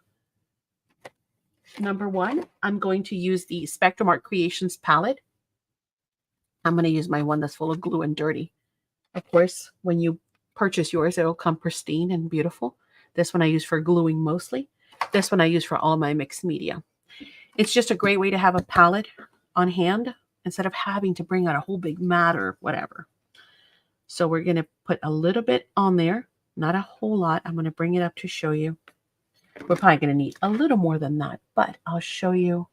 Number 1, I'm going to use the Spectrum Art Creations palette. I'm going to use my one that's full of glue and dirty. Of course, when you purchase yours, it'll come pristine and beautiful. This one I use for gluing mostly. This one I use for all my mixed media. It's just a great way to have a palette on hand instead of having to bring out a whole big mat or whatever. So we're going to put a little bit on there, not a whole lot. I'm going to bring it up to show you. We're probably going to need a little more than that, but I'll show you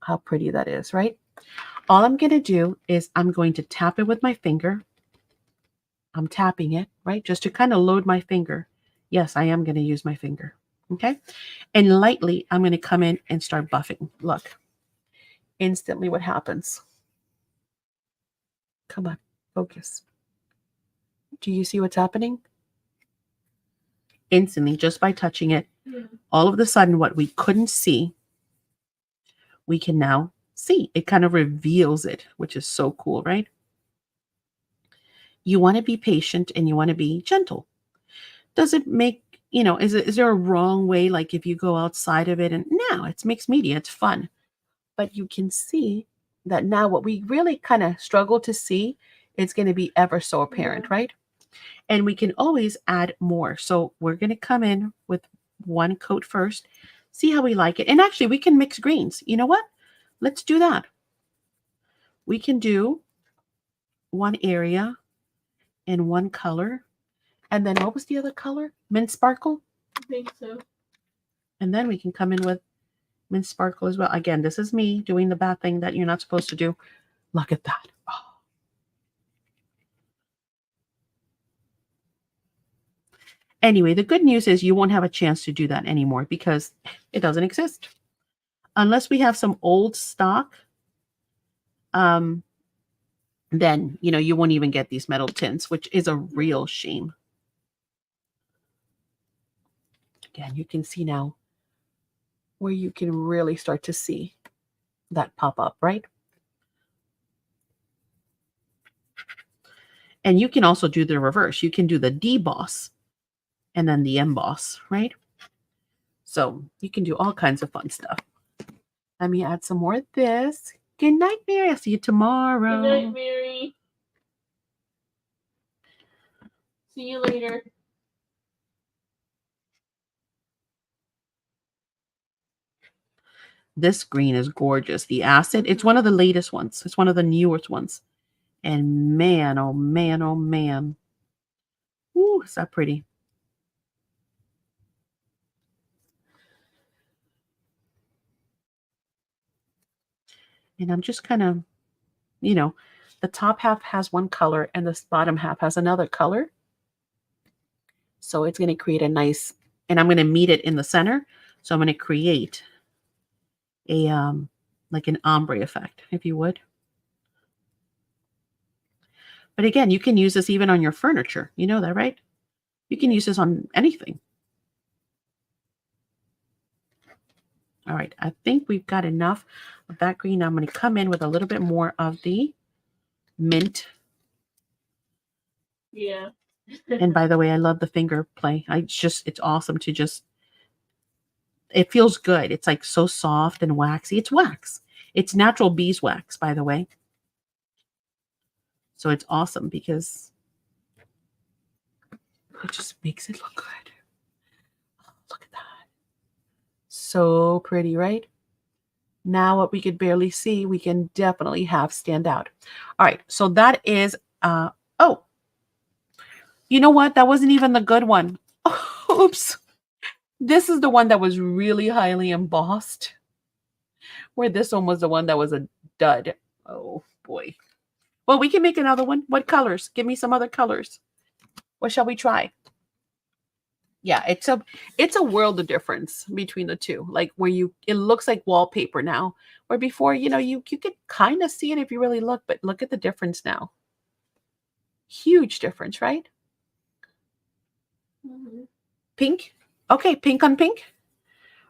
how pretty that is, right? All I'm going to do is I'm going to tap it with my finger. I'm tapping it, right? Just to kind of load my finger. Yes, I am going to use my finger. Okay. And lightly, I'm going to come in and start buffing. Look, instantly what happens? Come on, focus. Do you see what's happening? Instantly, just by touching it, all of a sudden, what we couldn't see, we can now see. It kind of reveals it, which is so cool, right? You want to be patient and you want to be gentle. Does it make, is there a wrong way? Like if you go outside of it and no, it's mixed media, it's fun. But you can see that now what we really kind of struggle to see, it's going to be ever so apparent, right? And we can always add more. So we're going to come in with one coat first, see how we like it. And actually we can mix greens. You know what? Let's do that. We can do one area in one color And then what was the other color? Mint Sparkle. I think so. And then we can come in with Mint Sparkle as well. Again, this is me doing the bad thing that you're not supposed to do. Look at that. Oh. Anyway, the good news is you won't have a chance to do that anymore because it doesn't exist. Unless we have some old stock, then, you won't even get these metal tints, which is a real shame. Again, you can see now where you can really start to see that pop up, right? And you can also do the reverse. You can do the deboss and then the emboss, right? So you can do all kinds of fun stuff. Let me add some more of this. Good night, Mary. I'll see you tomorrow. Good night, Mary. See you later. This green is gorgeous. The acid, it's one of the latest ones. It's one of the newest ones. And man, oh man, oh man. Ooh, is that pretty? And I'm just kind of, the top half has one color and the bottom half has another color. So it's going to create a nice, and I'm going to meet it in the center. So I'm going to create a, like an ombre effect, if you would. But again, you can use this even on your furniture. You know that, right? You can use this on anything. All right, I think we've got enough of that green. I'm going to come in with a little bit more of the mint. Yeah. And by the way, I love the finger play. It's awesome to just, it feels good. It's like so soft and waxy. It's wax. It's natural beeswax, by the way. So it's awesome because it just makes it look good. Oh, look at that. So pretty, right? Now what we could barely see, we can definitely have stand out. All right, so that is, oh, you know what? That wasn't even the good one. Oops. This is the one that was really highly embossed, where this one was the one that was a dud. Oh, boy. Well, we can make another one. What colors? Give me some other colors. What shall we try? Yeah, it's a world of difference between the two. Like where it looks like wallpaper now, where before, you could kind of see it if you really look, but look at the difference now. Huge difference, right? Mm-hmm. Pink. Okay, pink on pink.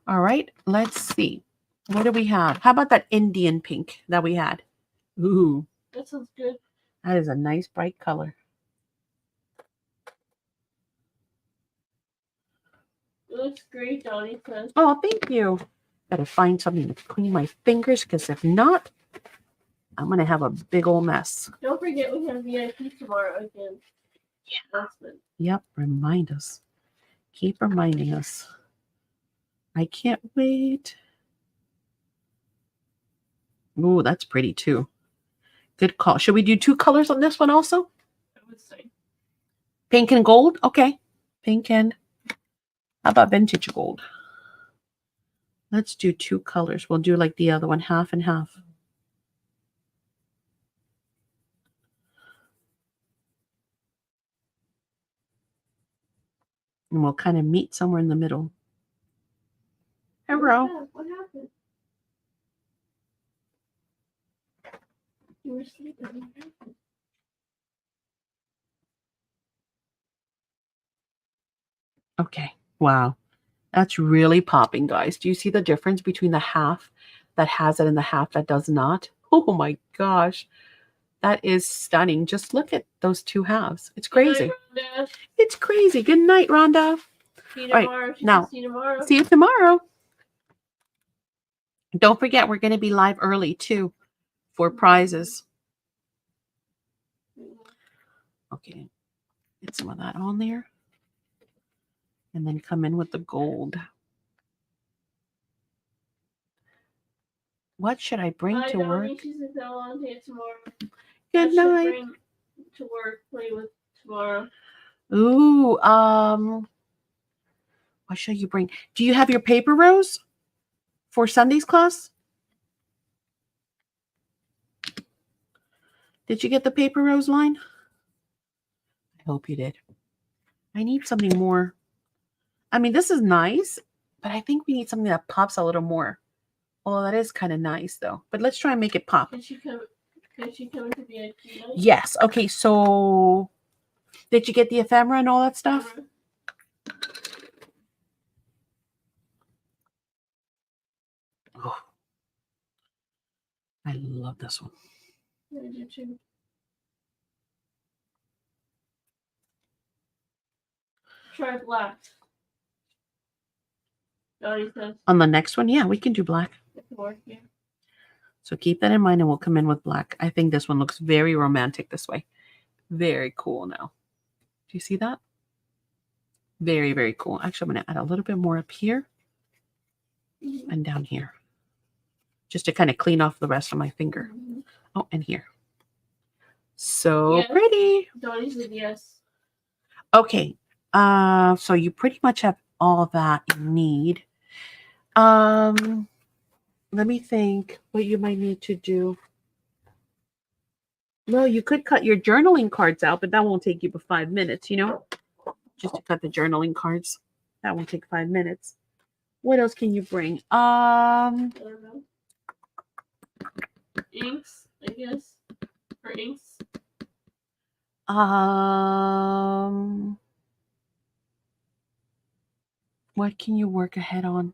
All right, let's see. What do we have? How about that Indian pink that we had? Ooh. That sounds good. That is a nice bright color. It looks great, Donnie. Oh, thank you. Gotta find something to clean my fingers because if not, I'm gonna have a big old mess. Don't forget we have VIP tomorrow again. Yeah. Yep, remind us. Keep reminding us. I can't wait. Ooh, that's pretty too. Good call. Should we do 2 colors on this one also? I would say. Pink and gold? Okay. Pink and, how about vintage gold? Let's do 2 colors. We'll do like the other one, half and half. And we'll kind of meet somewhere in the middle. Hello. What happened? You were sleeping. Okay. Wow. That's really popping, guys. Do you see the difference between the half that has it and the half that does not? Oh my gosh. That is stunning. Just look at those 2 halves. It's crazy. Good night, It's crazy. Good night, Rhonda. see you tomorrow. Right, now, see you tomorrow. See you tomorrow. Don't forget, we're going to be live early too for prizes. Okay. Get some of that on there. And then come in with the gold. What should I bring to work? Good night. Bring to work, play with tomorrow. Ooh, what shall you bring? Do you have your paper, Rose, for Sunday's class? Did you get the paper rose line? I hope you did. I need something more. I mean, this is nice, but I think we need something that pops a little more. Oh, that is kind of nice, though. But let's try and make it pop. Can she come into VIP night? Yes. Okay, so did you get the ephemera and all that stuff? Oh, I love this one. I do too. Try black. Donnie says. On the next one, yeah, we can do black. More, yeah. So keep that in mind and we'll come in with black. I think this one looks very romantic this way. Very cool now. Do you see that? Very, very cool. Actually, I'm going to add a little bit more up here and down here. Just to kind of clean off the rest of my finger. Oh, and here. So yes. Pretty. Donnie said yes. Okay. So you pretty much have all that you need. Let me think what you might need to do. Well, you could cut your journaling cards out, but that won't take you but 5 minutes, you know? Just to cut the journaling cards. That won't take 5 minutes. What else can you bring? I don't know. Inks, I guess. For inks. What can you work ahead on?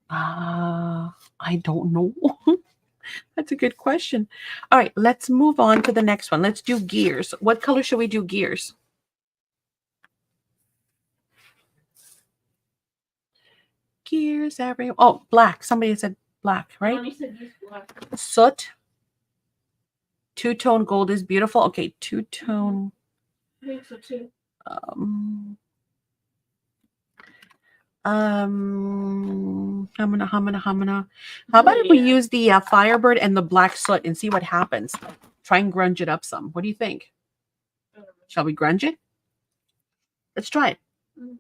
I don't know. That's a good question. All right, let's move on to the next one. Let's do gears. What color should we do gears? Gears everywhere. Oh, black. Somebody said black, right? Donnie said use black. Soot. Two-tone gold is beautiful. Okay, two-tone. I think so too. Hamana. How about if we use the Firebird and the black soot and see what happens? Try and grunge it up some. What do you think? Shall we grunge it? Let's try it.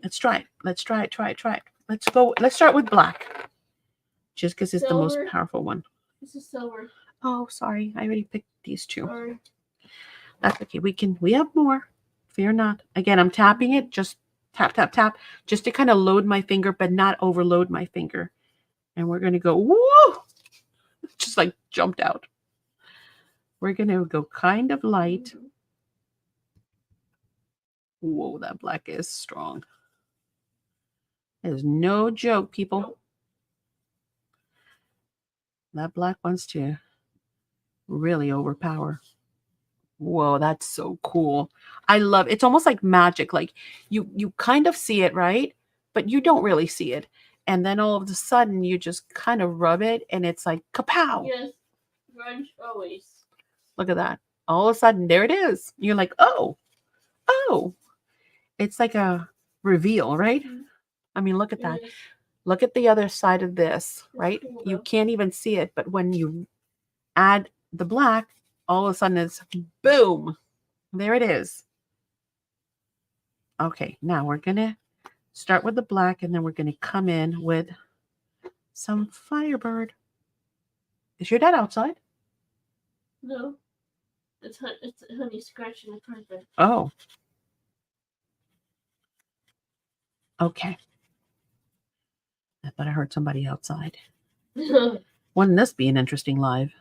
Let's try it. Let's try it. Try it. Let's go. Let's start with black. Just because it's the most powerful one. This is silver. Oh, sorry. I already picked these two. Sorry. That's okay. We have more. Fear not. Again, I'm tapping it. Just tap. Just to kind of load my finger, but not overload my finger. And we're going to go, whoa! Just like jumped out. We're going to go kind of light. Whoa, that black is strong. That is no joke, people. Nope. That black wants to really overpower. Whoa, that's so cool. I love it. It's almost like magic. Like you kind of see it, right? But you don't really see it. And then all of a sudden you just kind of rub it and it's like kapow. Yes. Grunge always. Look at that. All of a sudden there it is. You're like, oh. It's like a reveal, right? I mean, look at that. Yes. Look at the other side of this, right? Cool, you can't even see it, but when you add the black, all of a sudden it's boom. There it is. Okay, now we're going to start with the black and then we're going to come in with some Firebird. Is your dad outside? No. It's honey scratching the carpet. Oh. Okay. I thought I heard somebody outside. Wouldn't this be an interesting live?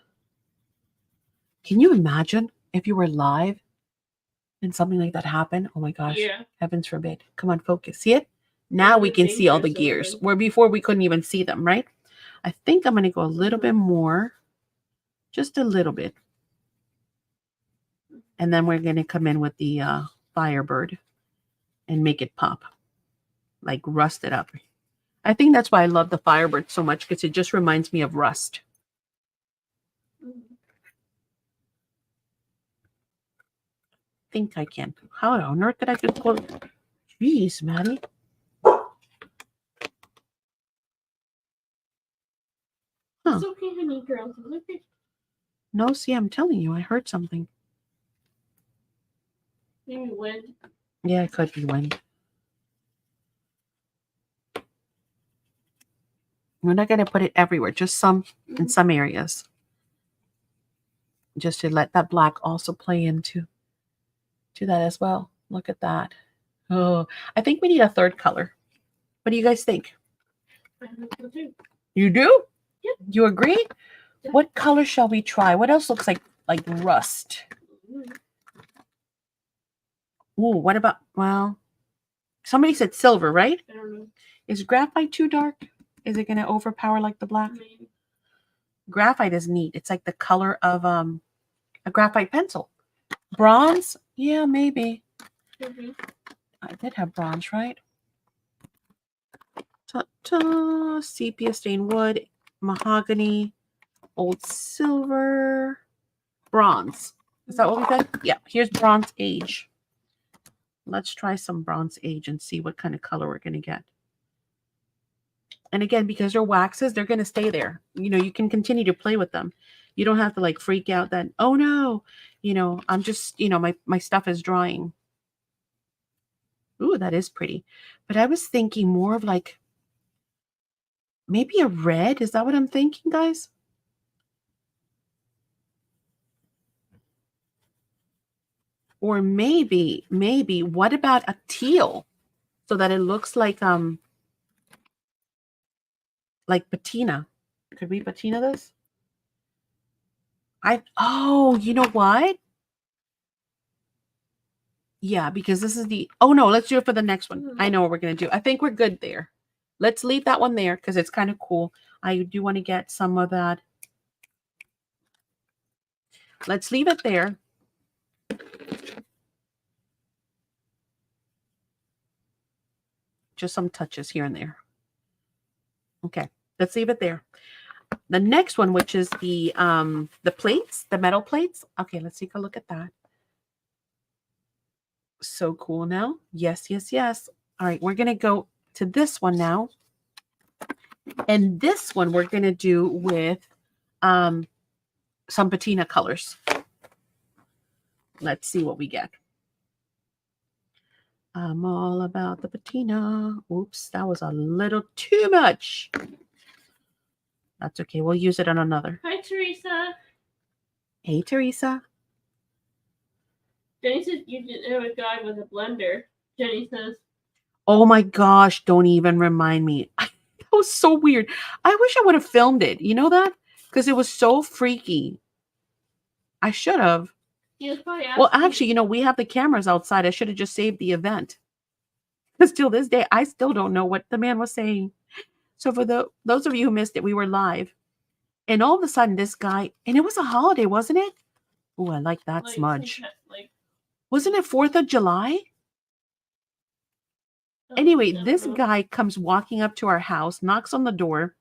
Can you imagine if you were live and something like that happened? Oh my gosh. Yeah. Heavens forbid. Come on, focus. See it? Now we can see all the gears. Where before we couldn't even see them, right? I think I'm going to go a little bit more. Just a little bit. And then we're going to come in with the Firebird and make it pop. Like rust it up. I think that's why I love the Firebird so much, because it just reminds me of rust. I think I can. How on earth did I just go? Jeez, Maddie. Huh. It's okay, honey girl. Look at. No, see, I'm telling you, I heard something. Maybe wind. Yeah, it could be wind. We're not going to put it everywhere, just in some areas. Just to let that black also play into that as well. Look at that. Oh, I think we need a third color. What do you guys think? I think so too. You do? Yep. You agree? Yep. What color shall we try? What else looks like rust? Ooh, what about, well, somebody said silver, right? I don't know. Is graphite too dark? Is it going to overpower like the black? Maybe. Graphite is neat. It's like the color of a graphite pencil. Bronze? Yeah, maybe. Maybe. I did have bronze, right? Ta-ta. Sepia stained wood, mahogany, old silver, bronze. Is that what we said? Yeah, here's Bronze Age. Let's try some Bronze Age and see what kind of color we're going to get. And again, because they're waxes, they're going to stay there. You know, you can continue to play with them. You don't have to like freak out that, oh no, you know, I'm just, you know, my stuff is drying. Ooh, that is pretty. But I was thinking more of like maybe a red. Is that what I'm thinking, guys? Or maybe, what about a teal? So that it looks like patina. Could we patina this? Oh, you know what? Yeah, because this is oh no, let's do it for the next one. I know what we're going to do. I think we're good there. Let's leave that one there because it's kind of cool. I do want to get some of that. Let's leave it there. Just some touches here and there. Okay, let's leave it there. The next one, which is the plates, the metal plates. Okay, let's take a look at that. So cool now. Yes, yes, yes. All right, we're going to go to this one now. And this one we're going to do with some patina colors. Let's see what we get. I'm all about the patina. Oops, that was a little too much. That's okay. We'll use it on another. Hi, Teresa. Hey, Teresa. Jenny said you didn't have a guy with a blender. Jenny says. Oh my gosh, don't even remind me. That was so weird. I wish I would have filmed it. You know that? Because it was so freaky. I should have. Well, actually, you know, we have the cameras outside. I should have just saved the event. Because till this day, I still don't know what the man was saying. So for those of you who missed it, we were live. And all of a sudden, this guy, and it was a holiday, wasn't it? Oh, I like that smudge. Wasn't it 4th of July? Anyway, this guy comes walking up to our house, knocks on the door.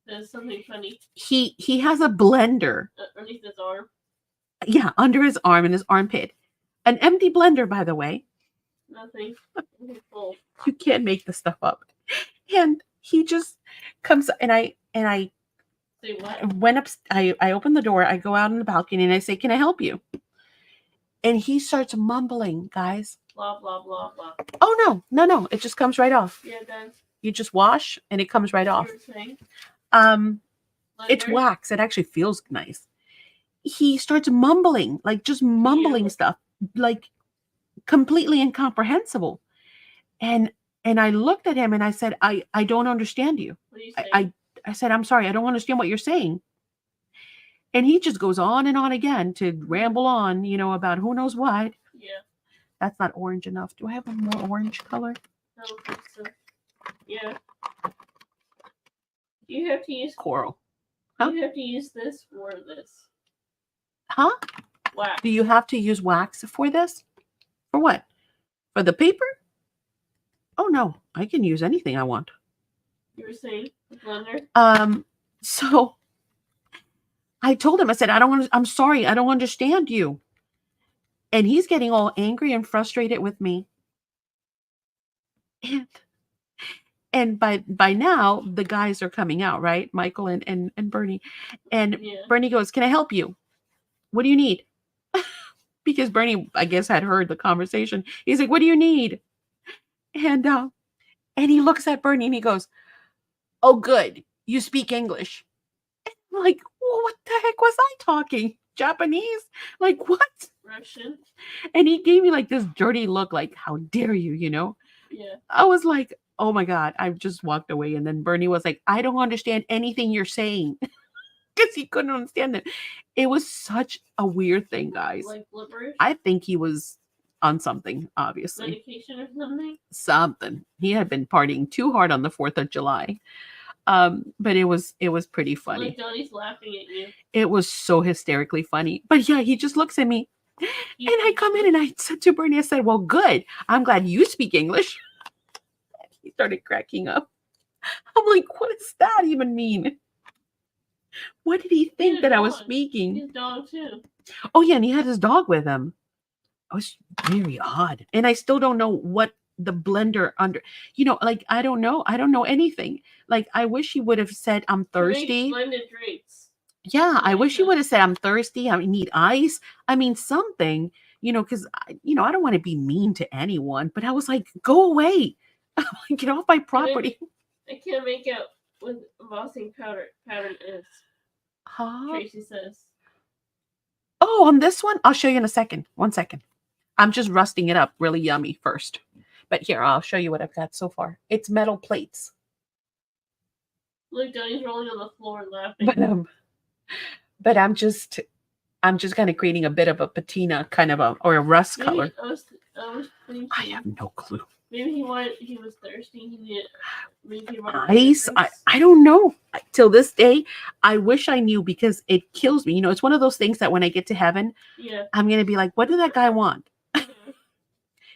There's something funny. He has a blender. Underneath his arm. Yeah, under his arm, in his armpit. An empty blender, by the way. Nothing. You can't make this stuff up. And he just comes, and I say what? Went up. I open the door. I go out on the balcony, and I say, "Can I help you?" And he starts mumbling, guys. Blah blah blah blah. Oh no! It just comes right off. Yeah, it does. You just wash, and it comes right off. It's wax. It actually feels nice. He starts mumbling, like just mumbling stuff, like completely incomprehensible. And I looked at him and I said, I don't understand you. What are you saying? I said, I'm sorry, I don't understand what you're saying. And he just goes on and on again to ramble on, you know, about who knows what. Yeah. That's not orange enough. Do I have a more orange color? I don't think so. Yeah. Do you have to use coral? Huh? Do you have to use this or this? Huh? Wax. Do you have to use wax for this? For what? For the paper? Oh no, I can use anything I want. You were saying the blender? So I told him, I said, I'm sorry, I don't understand you. And he's getting all angry and frustrated with me. And by now the guys are coming out, right? Michael and Bernie. And yeah. Bernie goes, "Can I help you? What do you need?" because Bernie, I guess, had heard the conversation. He's like, "What do you need?" And he looks at Bernie and he goes, "Oh, good, you speak English." I'm like, well, what the heck was I talking? Japanese? Like what? Russian. And he gave me like this dirty look, like, "How dare you?" You know? Yeah. I was like, "Oh my god!" I just walked away, and then Bernie was like, "I don't understand anything you're saying," because he couldn't understand it. It was such a weird thing, guys. Like gibberish. I think he was on something, obviously. Medication or something. Something. He had been partying too hard on the 4th of July. But it was pretty funny. Like Johnny's laughing at you. It was so hysterically funny. But yeah, he just looks at me. And I come in and I said to Bernie, I said, "Well, good. I'm glad you speak English." He started cracking up. I'm like, what does that even mean? What did he think that I was speaking? His dog too. Oh yeah, and he had his dog with him. It was very odd. And I still don't know what the blender under, like, I don't know anything. Like, I wish he would have said, "I'm thirsty." Blended drinks. Yeah, I wish he would have said, "I'm thirsty. I need ice." I mean, something, because I don't want to be mean to anyone, but I was like, "Go away. Get off my property." I can't make out what embossing pattern is. Huh? Tracy says. Oh, on this one? I'll show you in a second. 1 second. I'm just rusting it up really yummy first. But here, I'll show you what I've got so far. It's metal plates. Look, Johnny's rolling on the floor laughing. But I'm just kind of creating a bit of a patina kind of or a rust color. I have no clue. Maybe he was thirsty. He needed ice. I don't know. Till this day, I wish I knew, because it kills me. It's one of those things that when I get to heaven, I'm going to be like, "What did that guy want?"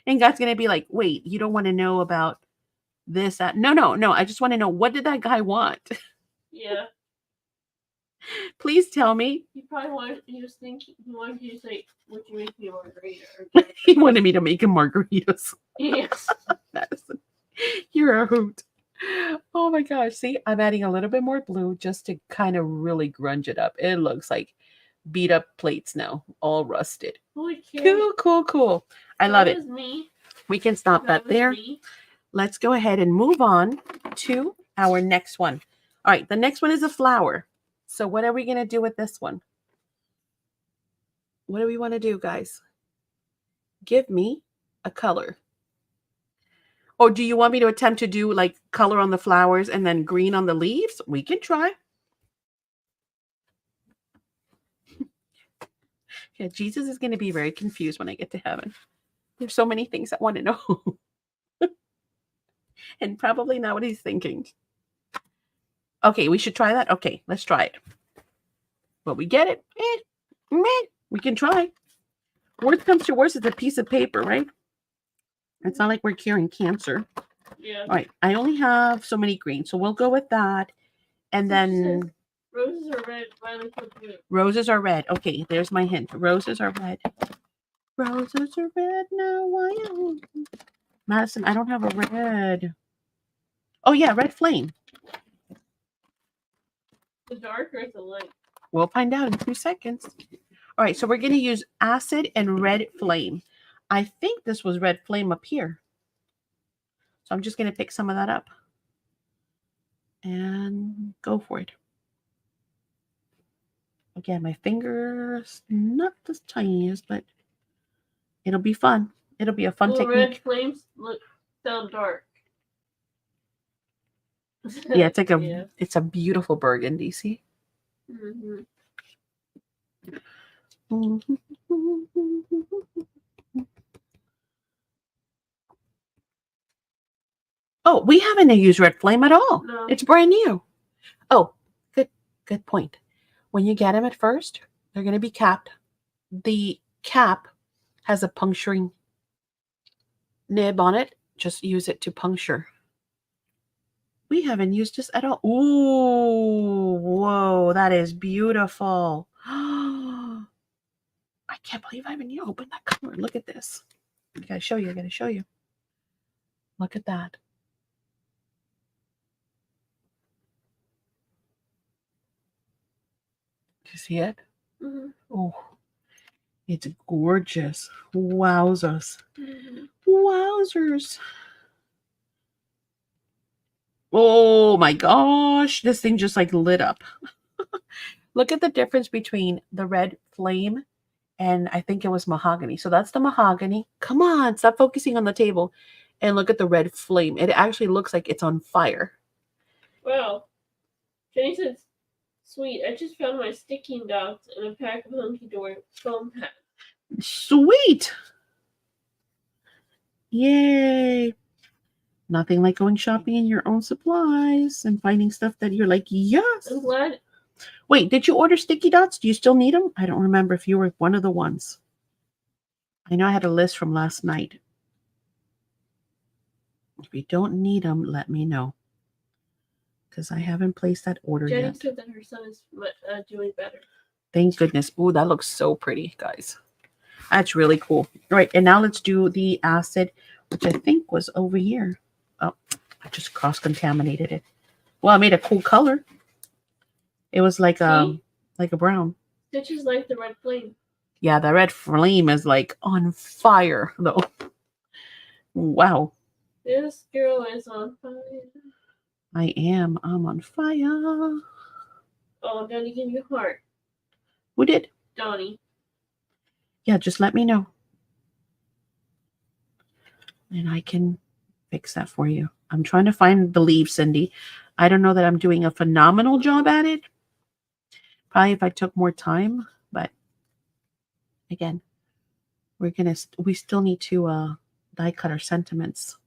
And God's going to be like, "Wait, you don't want to know about this, that?" No. I just want to know, what did that guy want? Yeah. Please tell me. He wanted you to say, "Would you make me a margarita?" He wanted me to make him margaritas. Yes. Madison, you're a hoot. Oh my gosh. See, I'm adding a little bit more blue just to kind of really grunge it up. It looks like beat up plates now, all rusted. Cool. I love it. Me. We can stop that there. Let's go ahead and move on to our next one. All right, the next one is a flower. So what are we going to do with this one? What do we want to do, guys? Give me a color. Or do you want me to attempt to do like color on the flowers and then green on the leaves? We can try. Yeah, Jesus is going to be very confused when I get to heaven. There's so many things I want to know. And probably not what he's thinking. Okay, we should try that. Okay, let's try it. Will we get it? We can try. Worst comes to worst, it's a piece of paper, right? It's not like we're curing cancer. Yeah. All right, I only have so many green, so we'll go with that. And then roses are red, violets are blue. Roses are red. Okay, there's my hint. Roses are red. Roses are red now. Why? Madison, I don't have a red. Oh yeah, red flame. The dark or the light? We'll find out in 2 seconds. All right, so we're going to use acid and red flame. I think this was red flame up here. So I'm just going to pick some of that up and go for it. Again, my finger's not the tiniest, but it'll be fun. It'll be a fun technique. Red flames sound dark. Yeah, it's like it's a beautiful burgundy, see? Mm-hmm. Oh, we haven't used red flame at all. No. It's brand new. Oh, good point. When you get them at first, they're going to be capped. The cap has a puncturing nib on it. Just use it to puncture. We haven't used this at all. Ooh, whoa, that is beautiful. I can't believe I haven't opened that cover. Look at this. I gotta show you. Look at that. Do you see it? Mm-hmm. Oh, It's gorgeous. Wowzers. Mm-hmm. Wowzers. Oh my gosh. This thing just like lit up. Look at the difference between the red flame and I think it was mahogany. So that's the mahogany. Come on, stop focusing on the table and look at the red flame. It actually looks like it's on fire. Wow. Jenny says, sweet, I just found my sticking dots in a pack of Hunky Dory foam packs. Sweet. Yay. Nothing like going shopping in your own supplies and finding stuff that you're like, yes. I'm glad. Wait, did you order sticky dots? Do you still need them? I don't remember if you were one of the ones. I know I had a list from last night. If you don't need them, let me know. Because I haven't placed that order Jenny yet. said that her son is doing better. Thank goodness. Ooh, that looks so pretty, guys. That's really cool. All right, and now let's do the acid, which I think was over here. Oh, I just cross-contaminated it. Well, I made a cool color. It was like a brown. Stitches like the red flame. Yeah, the red flame is like on fire, though. Wow. This girl is on fire. I am. I'm on fire. Oh, Donnie gave you a heart. Who did? Donnie. Yeah, just let me know. And I can fix that for you. I'm trying to find the leaf, Cindy. I don't know that I'm doing a phenomenal job at it. Probably if I took more time, but again, we still need to die cut our sentiments.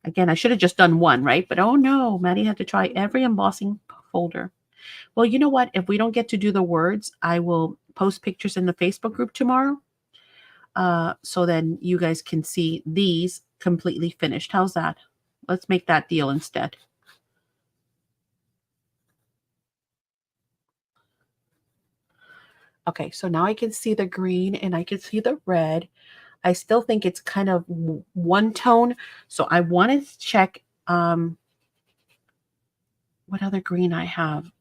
Again, I should have just done one, right? But oh no, Maddie had to try every embossing folder. Well, you know what? If we don't get to do the words, I will post pictures in the Facebook group tomorrow. So then you guys can see these completely finished. How's that? Let's make that deal instead. Okay, so now I can see the green and I can see the red. I still think it's kind of one tone. So I wanted to check what other green I have.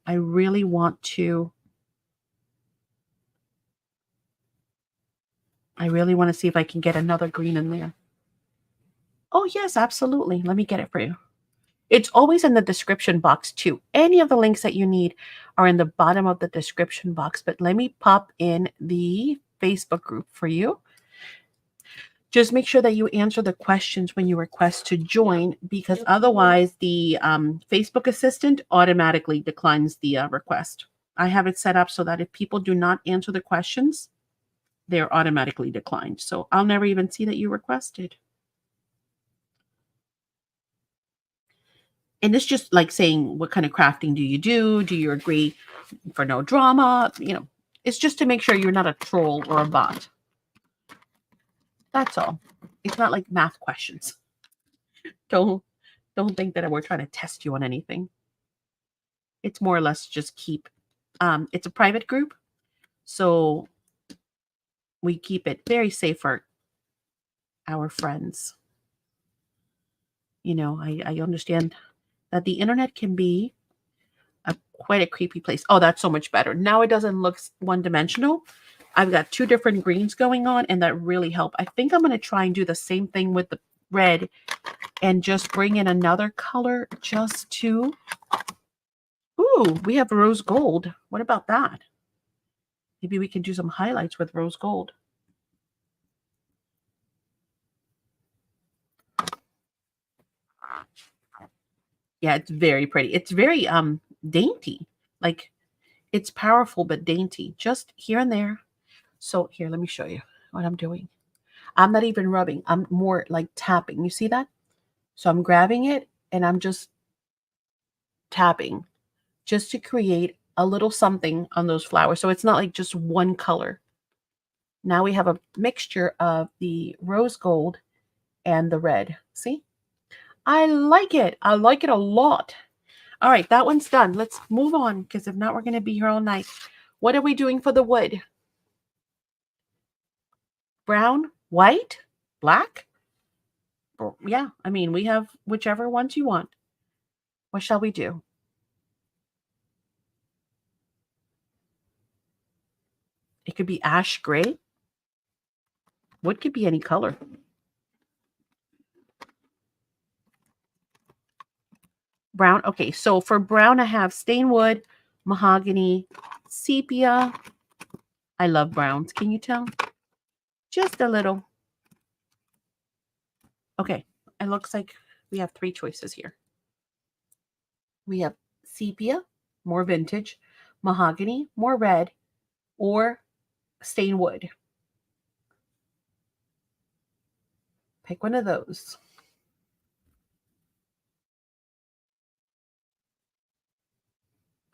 I really want to see if I can get another green in there. Oh, yes, absolutely. Let me get it for you. It's always in the description box too. Any of the links that you need are in the bottom of the description box. But let me pop in the Facebook group for you. Just make sure that you answer the questions when you request to join, because otherwise the Facebook assistant automatically declines the request. I have it set up so that if people do not answer the questions, they're automatically declined. So I'll never even see that you requested. And it's just like saying, what kind of crafting do you do? Do you agree for no drama? You know, it's just to make sure you're not a troll or a bot. That's all. It's not like math questions. Don't think that we're trying to test you on anything. It's more or less just keep, it's a private group. So we keep it very safe for our friends. You know, I understand that the internet can be quite a creepy place. Oh, that's so much better. Now it doesn't look one-dimensional. I've got two different greens going on, and that really helped. I think I'm going to try and do the same thing with the red and just bring in another color just to... Ooh, we have rose gold. What about that? Maybe we can do some highlights with rose gold. Yeah, it's very pretty. It's very dainty. Like, it's powerful but dainty. Just here and there. So here, let me show you what I'm doing. I'm not even rubbing. I'm more like tapping. You see that? So I'm grabbing it and I'm just tapping just to create a little something on those flowers. So it's not like just one color. Now we have a mixture of the rose gold and the red. See? I like it. I like it a lot. All right, that one's done. Let's move on, because if not, we're going to be here all night. What are we doing for the wood? Brown, white, black? Yeah, I mean, we have whichever ones you want. What shall we do? could be ash gray. Wood could be any color. Brown. Okay, so for brown, I have stained wood, mahogany, sepia. I love browns. Can you tell? Just a little. Okay, it looks like we have 3 choices here. We have sepia, more vintage, mahogany, more red, or stained wood. Pick one of those.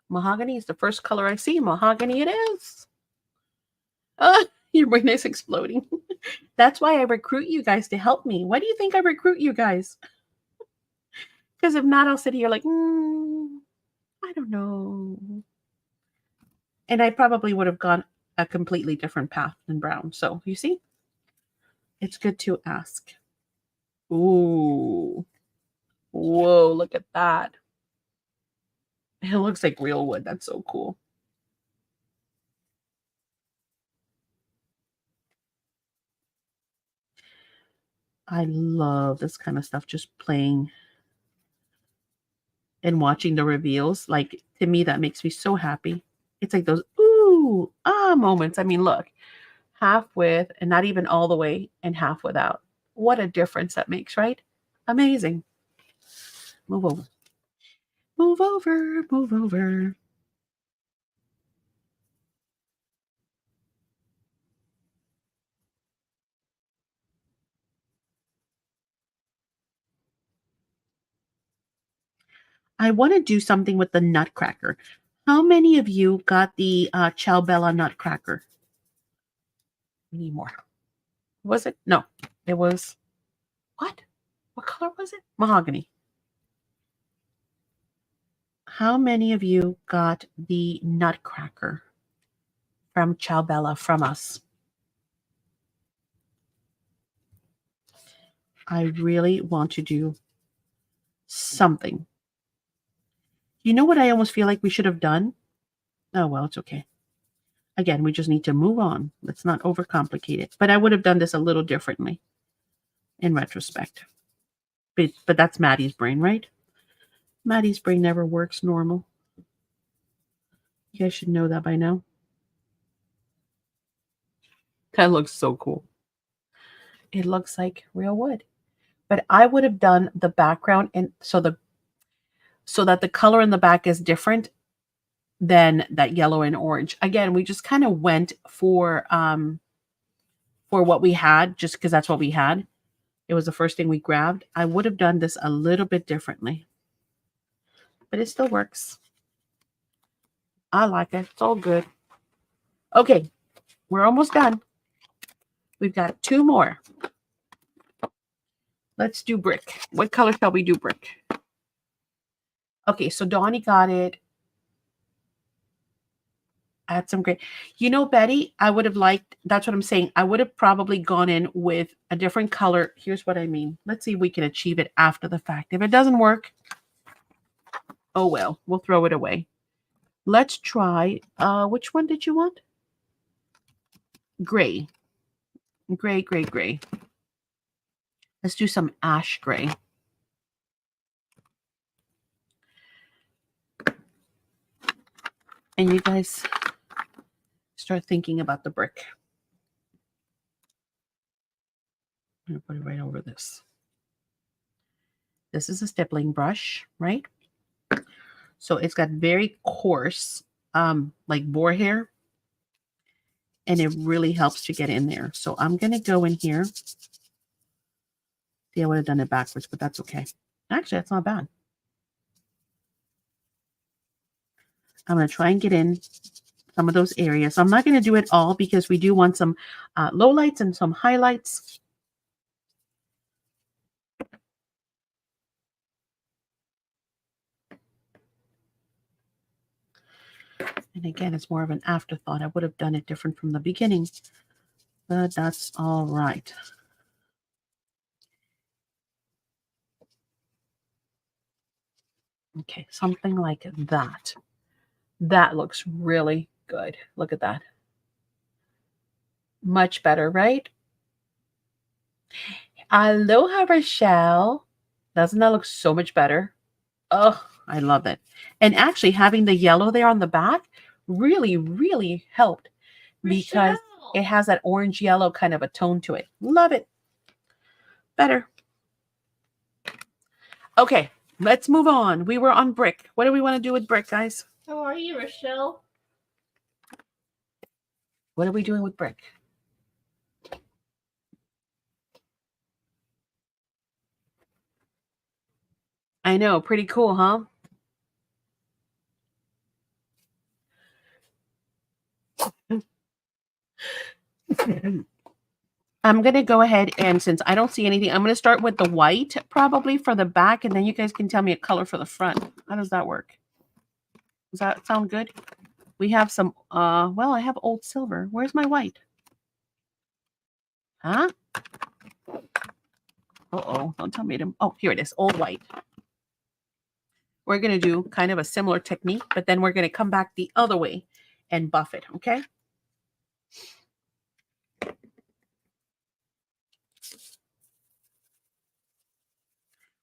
Mahogany is the first color I see. Mahogany it is. Your brain is exploding. That's why I recruit you guys to help me. Why do you think I recruit you guys? Because if not, I'll sit here like, I don't know. And I probably would have gone a completely different path than brown. So you see, it's good to ask. Ooh. Whoa, look at that. It looks like real wood. That's so cool. I love this kind of stuff, just playing and watching the reveals. Like, to me, that makes me so happy. It's like those ooh, moments. I mean, look, half with and not even all the way and half without. What a difference that makes, right? Amazing. Move over. Move over. Move over. I want to do something with the nutcracker. How many of you got the Ciao Bella nutcracker? We need more. Was it? No, it was what? What color was it? Mahogany. How many of you got the nutcracker from Ciao Bella from us? I really want to do something. You know what I almost feel like we should have done? Oh, well, it's okay. Again, we just need to move on. Let's not overcomplicate it. But I would have done this a little differently in retrospect. But that's Maddie's brain, right? Maddie's brain never works normal. You guys should know that by now. That looks so cool. It looks like real wood. But I would have done the background and so that the color in the back is different than that yellow and orange. Again, we just kind of went for what we had just because that's what we had. It was the first thing we grabbed. I would have done this a little bit differently. But it still works. I like it. It's all good. Okay, we're almost done. We've got 2 more. Let's do brick. What color shall we do brick? Okay, so Donnie got it. Add some gray. You know, Betty, I would have liked, that's what I'm saying. I would have probably gone in with a different color. Here's what I mean. Let's see if we can achieve it after the fact. If it doesn't work, oh well, we'll throw it away. Let's try, which one did you want? Gray. Gray, gray, gray. Let's do some ash gray. And you guys start thinking about the brick. I'm going to put it right over this. This is a stippling brush, right? So it's got very coarse, like boar hair. And it really helps to get in there. So I'm going to go in here. See, I would have done it backwards, but that's okay. Actually, that's not bad. I'm going to try and get in some of those areas. I'm not going to do it all because we do want some lowlights and some highlights. And again, it's more of an afterthought. I would have done it different from the beginning, but that's all right. Okay, something like that. That looks really good. Look at that. Much better, right? Aloha, Rochelle. Doesn't that look so much better? Oh, I love it. And actually, having the yellow there on the back really, really helped because Rochelle. it has that orange yellow kind of a tone to it. Love it. Better. Okay, let's move on. We were on brick. What do we want to do with brick, guys? How are you, Rochelle? What are we doing with brick? I know, pretty cool, huh? I'm going to go ahead and since I don't see anything, I'm going to start with the white probably for the back, and then you guys can tell me a color for the front. How does that work? Does that sound good? We have some, well, I have old silver. Where's my white? Huh? Uh-oh, don't tell me to, oh, here it is, old white. We're going to do kind of a similar technique, but then we're going to come back the other way and buff it, okay?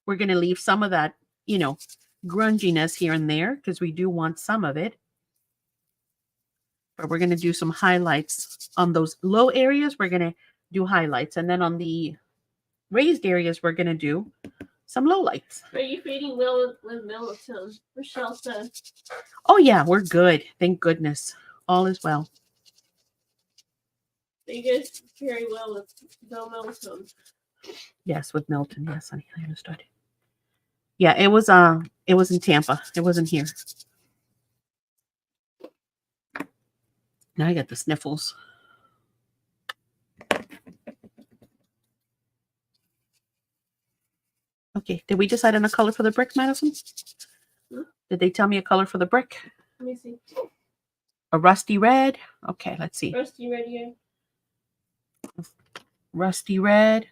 We're going to leave some of that, you know, grunginess here and there because we do want some of it. But we're going to do some highlights on those low areas. We're going to do highlights. And then on the raised areas, we're going to do some low lights. Are you feeding well with melatonin? Rochelle said. Oh, yeah, we're good. Thank goodness. All is well. You guys very well with no melatonin. Yes, with Milton. Yes, honey, I understood. Yeah, it was in Tampa. It wasn't here. Now I got the sniffles. Okay, did we decide on a color for the brick, Madison? Did they tell me a color for the brick? Let me see. A rusty red? Okay, let's see. Rusty red here. Rusty red.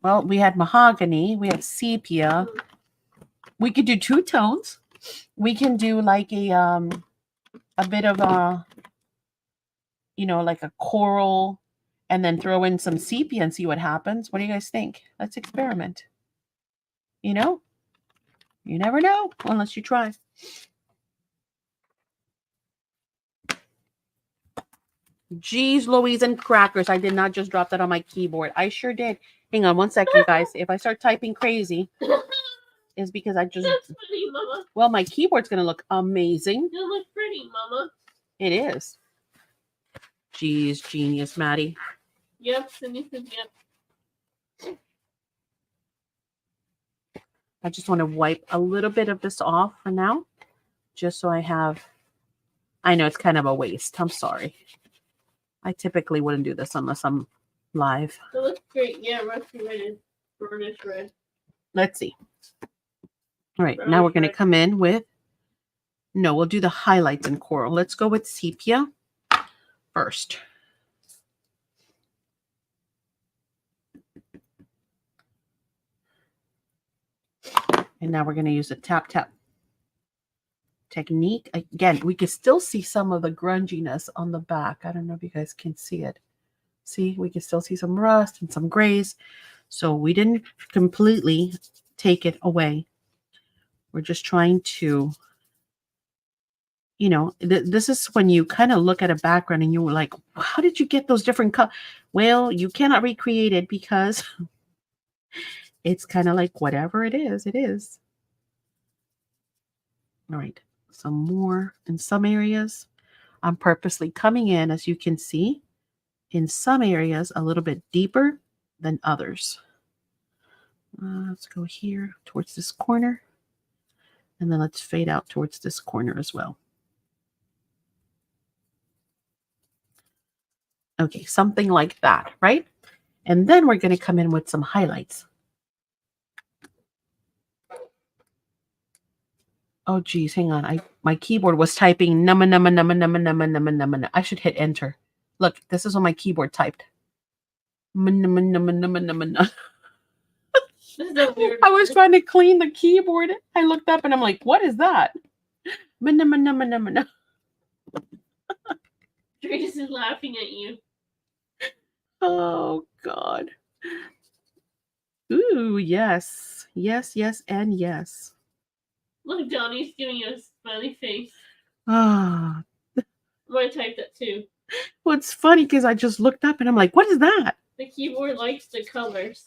Well, we had mahogany. We had sepia. We could do two tones. We can do like a bit of a, you know, like a coral, and then throw in some sepia and see what happens. What do you guys think? Let's experiment. You know, you never know unless you try. Jeez Louise and crackers. I did not just drop that on my keyboard. I sure did. Hang on one second, guys. If I start typing crazy, it's because I just... That's pretty, Mama. Well, my keyboard's going to look amazing. You look pretty, Mama. It is. Jeez, genius, Maddie. Yep, Cindy said yep. I just want to wipe a little bit of this off for now, just so I have... I know it's kind of a waste. I'm sorry. I typically wouldn't do this unless I'm live. It looks great. Yeah, rusty red and burnish red. Let's see. All right, now we're going to come in with... No, we'll do the highlights in coral. Let's go with sepia first. And now we're going to use a tap tap technique. Again, we can still see some of the grunginess on the back. I don't know if you guys can see it. See, we can still see some rust and some grays. So we didn't completely take it away. We're just trying to, you know, this is when you kind of look at a background and you were like, how did you get those different colors? Well, you cannot recreate it because it's kind of like whatever it is, it is. All right, some more in some areas. I'm purposely coming in, as you can see, in some areas a little bit deeper than others. Let's go here towards this corner. And then let's fade out towards this corner as well. Okay, something like that, right? And then we're going to come in with some highlights. Oh, geez, hang on. My keyboard was typing numma numma numma numma numma numma numma. I should hit enter. Look, this is what my keyboard typed. Numma numma numma numma. I was trying to clean the keyboard. I looked up and I'm like, what is that? Numma numma numma. Trace is laughing at you. Oh, God. Ooh, yes. Yes, yes, and yes. Look, Johnny's giving you a smiley face. Ah. I'm gonna type that too. Well, it's funny because I just looked up and I'm like, what is that? The keyboard likes the colors.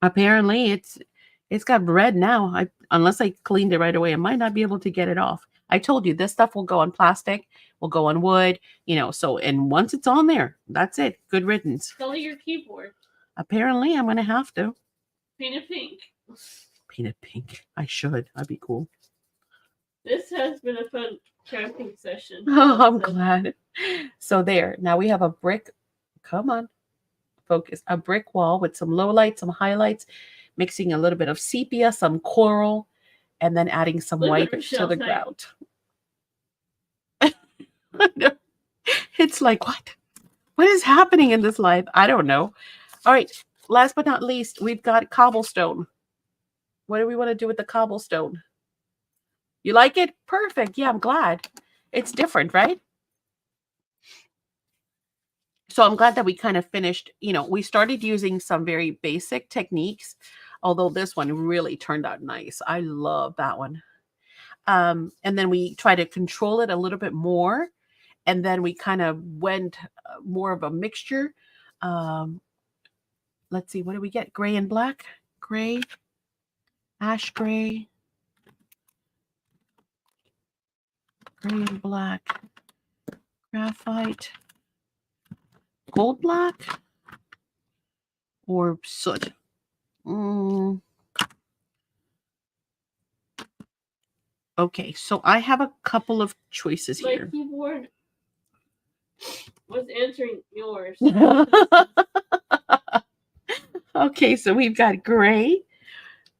Apparently, it's got red now. Unless I cleaned it right away, I might not be able to get it off. I told you this stuff will go on plastic, will go on wood, so and once it's on there, that's it. Good riddance. Color your keyboard. Apparently, I'm gonna have to. Paint it pink. Paint it pink. I should. That'd be cool. This has been a fun crafting session. Oh, I'm glad. So there. Now we have a brick. Come on. Focus. A brick wall with some lowlights, some highlights, mixing a little bit of sepia, some coral, and then adding some white to the ground. It's like, what? What is happening in this life? I don't know. All right. Last but not least, we've got cobblestone. What do we want to do with the cobblestone? You like it? Perfect. Yeah, I'm glad. It's different, right? So I'm glad that we kind of finished, we started using some very basic techniques, although this one really turned out nice. I love that one. And then we try to control it a little bit more. And then we kind of went more of a mixture. Let's see, what do we get? Gray and black, gray, ash gray, gray and black, graphite, gold black, or soot. Okay, so I have a couple of choices here. My keyboard was answering yours. Okay, so we've got gray,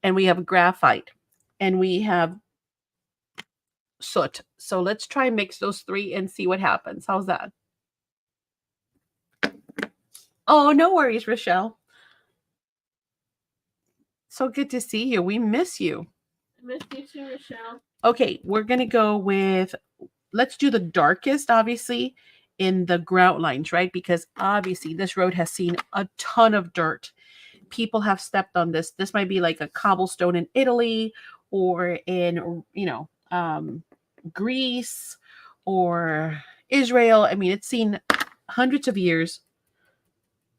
and we have graphite, and we have soot. So let's try and mix those three and see what happens. How's that? Oh, no worries, Rochelle. So good to see you. We miss you. I miss you too, Rochelle. Okay, we're going to go with, let's do the darkest, obviously, in the grout lines, right? Because obviously this road has seen a ton of dirt. People have stepped on this. This might be like a cobblestone in Italy or in, Greece or Israel. I mean, it's seen hundreds of years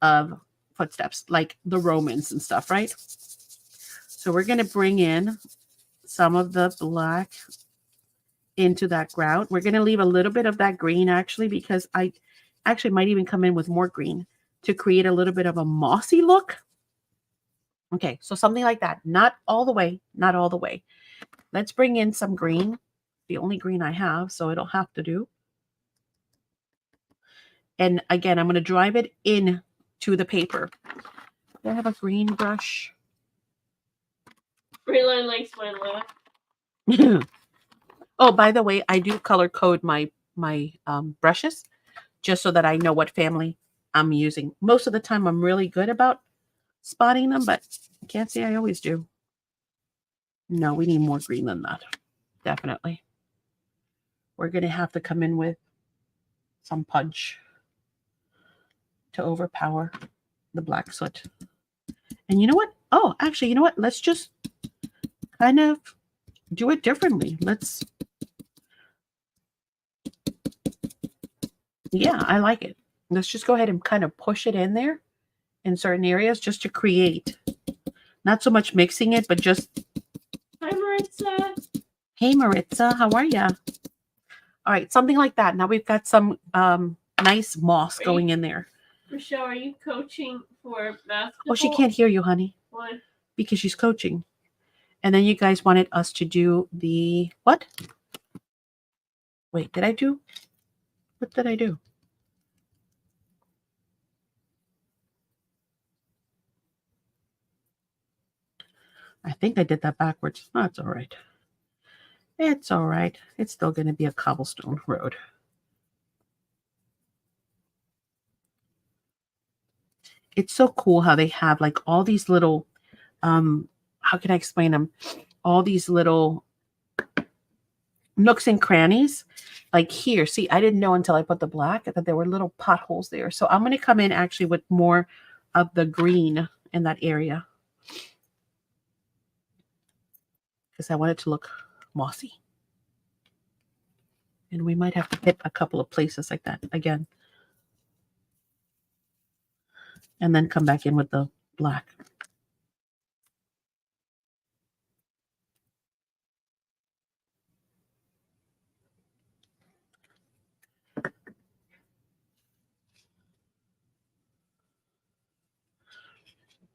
of footsteps, like the Romans and stuff, right? So we're going to bring in some of the black into that grout. We're going to leave a little bit of that green, actually, because I actually might even come in with more green to create a little bit of a mossy look. Okay, so something like that. Not all the way, not all the way. Let's bring in some green, the only green I have, so it'll have to do. And again, I'm going to drive it in to the paper. Do I have a green brush? Rayline likes my laugh. Oh, by the way, I do color code my brushes just so that I know what family I'm using. Most of the time, I'm really good about spotting them, but I can't say I always do. No, we need more green than that. Definitely. We're going to have to come in with some punch to overpower the black soot. And you know what? Oh, actually, you know what? Let's just kind of do it differently. Yeah, I like it. Let's just go ahead and kind of push it in there in certain areas just to create. Not so much mixing it, but just. Hi, Maritza. Hey, Maritza, how are ya? All right, something like that. Now we've got some nice moss going in there. Rochelle, are you coaching for basketball? Oh, she can't hear you, honey. Why? Because she's coaching. And then you guys wanted us to do the what? Wait, did I do? What did I do? I think I did that backwards. Oh, it's all right. It's all right. It's still going to be a cobblestone road. It's so cool how they have like all these little, how can I explain them? All these little nooks and crannies. Like here, see, I didn't know until I put the black that there were little potholes there. So I'm going to come in actually with more of the green in that area because I want it to look mossy. And we might have to hit a couple of places like that again. And then come back in with the black.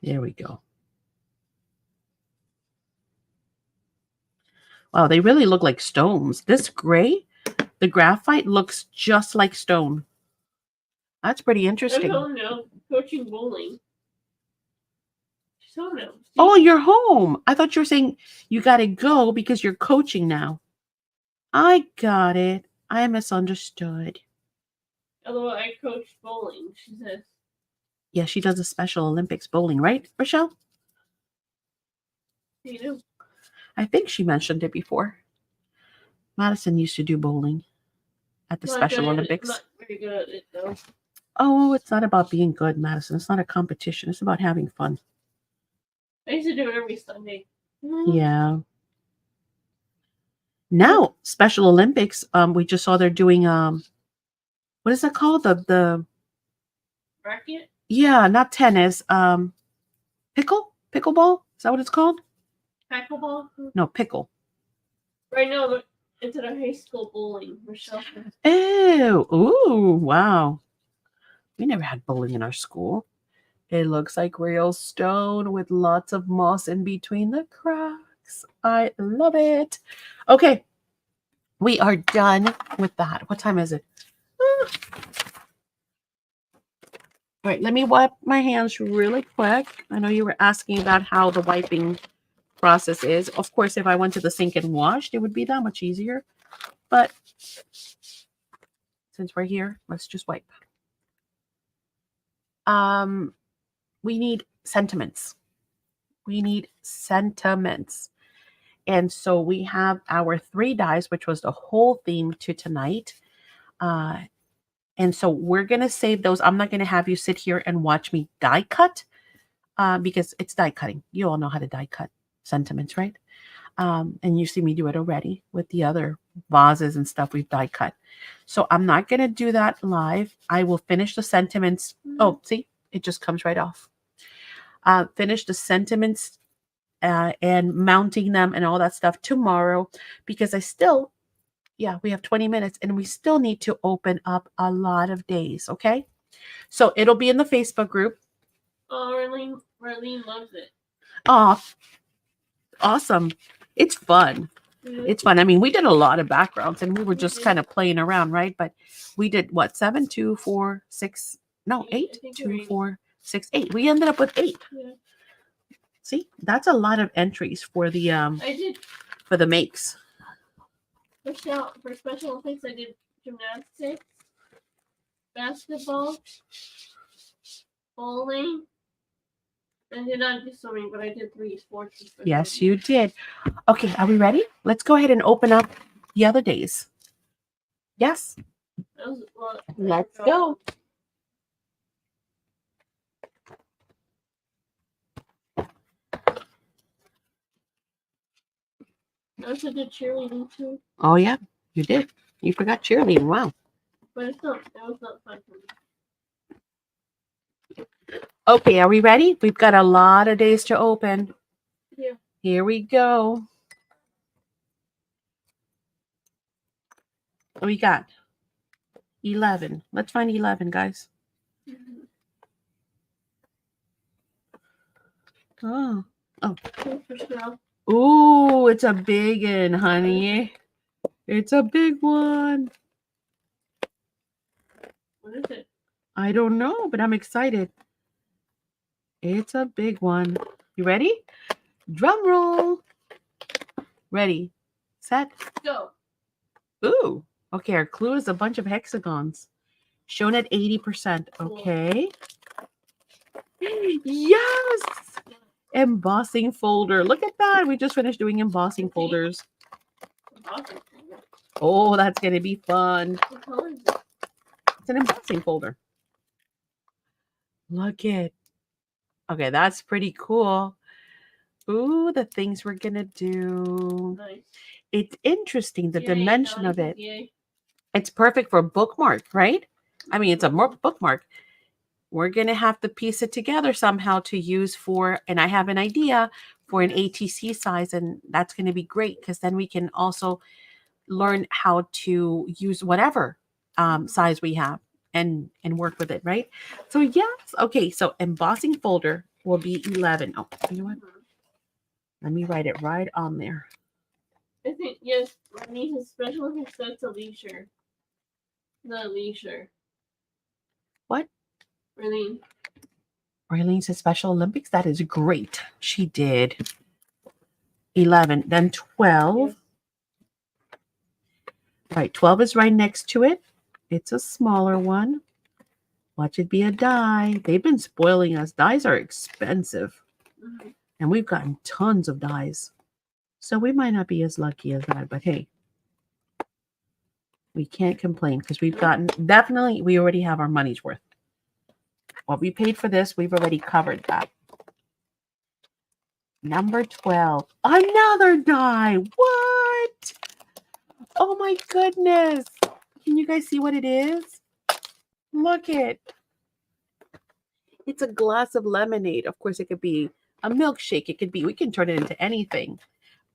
There we go. Wow, they really look like stones. This gray, the graphite looks just like stone. That's pretty interesting. I'm home now, coaching bowling. She's home now. Oh, you're home. I thought you were saying you got to go because you're coaching now. I got it. I misunderstood. Although I coach bowling, she says. Yeah, she does a Special Olympics bowling, right, Rochelle? You know. I think she mentioned it before. Madison used to do bowling at the Special Olympics. Not very good at it, though. Oh, it's not about being good, Madison. It's not a competition. It's about having fun. I used to do it every Sunday. Yeah. Now, Special Olympics, we just saw they're doing what is that called? The Racket? Yeah, not tennis. Pickleball? Is that what it's called? Pickleball? No, pickle. Right now, it's at a high school bowling. Michelle. Oh, ooh, wow. We never had bowling in our school. It looks like real stone with lots of moss in between the cracks. I love it. Okay, we are done with that. What time is it? All right, let me wipe my hands really quick. I know you were asking about how the wiping process is. Of course, if I went to the sink and washed, it would be that much easier. But since we're here, let's just wipe. We need sentiments. We need sentiments. And so we have our 3 dies, which was the whole theme to tonight. And so we're going to save those. I'm not going to have you sit here and watch me die cut because it's die cutting. You all know how to die cut sentiments, right? And you see me do it already with the other vases and stuff we've die cut. So I'm not going to do that live. I will finish the sentiments. Oh, see, it just comes right off. Finish the sentiments and mounting them and all that stuff tomorrow because we have 20 minutes and we still need to open up a lot of days. Okay. So it'll be in the Facebook group. Oh, Marlene loves it. Oh, awesome. It's fun. It's fun. I mean, we did a lot of backgrounds and we were just kind of playing around, right? But we did what? 7, 2, 4, 6, no, 8, 2, 4, 6, 8. We ended up with 8. Yeah. See, that's a lot of entries for the for the makes. For Special Olympics, I did gymnastics, basketball, bowling. I did not do swimming, but I did 3 sports. Yes, you did. Okay, are we ready? Let's go ahead and open up the other days. Yes. Let's go. I also did cheerleading too. Oh yeah, you did. You forgot cheerleading. Wow. But that was not fun for me. Okay, are we ready? We've got a lot of days to open. Yeah. Here we go. We got 11. Let's find 11, guys. Oh. Ooh, it's a big one, honey. It's a big one. What is it? I don't know, but I'm excited. It's a big one. You ready? Drum roll. Ready, set, go. Ooh. Okay, our clue is a bunch of hexagons. Shown at 80%. Okay. Cool. Yes! Embossing folder. Look at that. We just finished doing embossing folders. Oh, that's going to be fun. What color is it? It's an embossing folder. Look it. Okay, that's pretty cool. Ooh, the things we're going to do. Nice. It's interesting, the Yay, dimension Donnie of says it. Yay. It's perfect for a bookmark, right? I mean, it's a bookmark. We're going to have to piece it together somehow to use for, and I have an idea for an ATC size, and that's going to be great because then we can also learn how to use whatever size we have and work with it, right? So yes, okay, so embossing folder will be 11. Oh, you know what? Let me write it right on there. I think, yes, my niece is special because that's a leisure. The leisure. What? Really? Raylene says Special Olympics. That is great. She did 11, then 12. Yes. Right, 12 is right next to it. It's a smaller one. Watch it be a die. They've been spoiling us. Dies are expensive. Mhm. And we've gotten tons of dies. So we might not be as lucky as that. But hey, we can't complain because we've gotten, definitely, we already have our money's worth. What we paid for this, we've already covered that. Number 12. Another die. What? Oh my goodness. Can you guys see what it is? Look it. It's a glass of lemonade. Of course, it could be a milkshake. It could be, we can turn it into anything.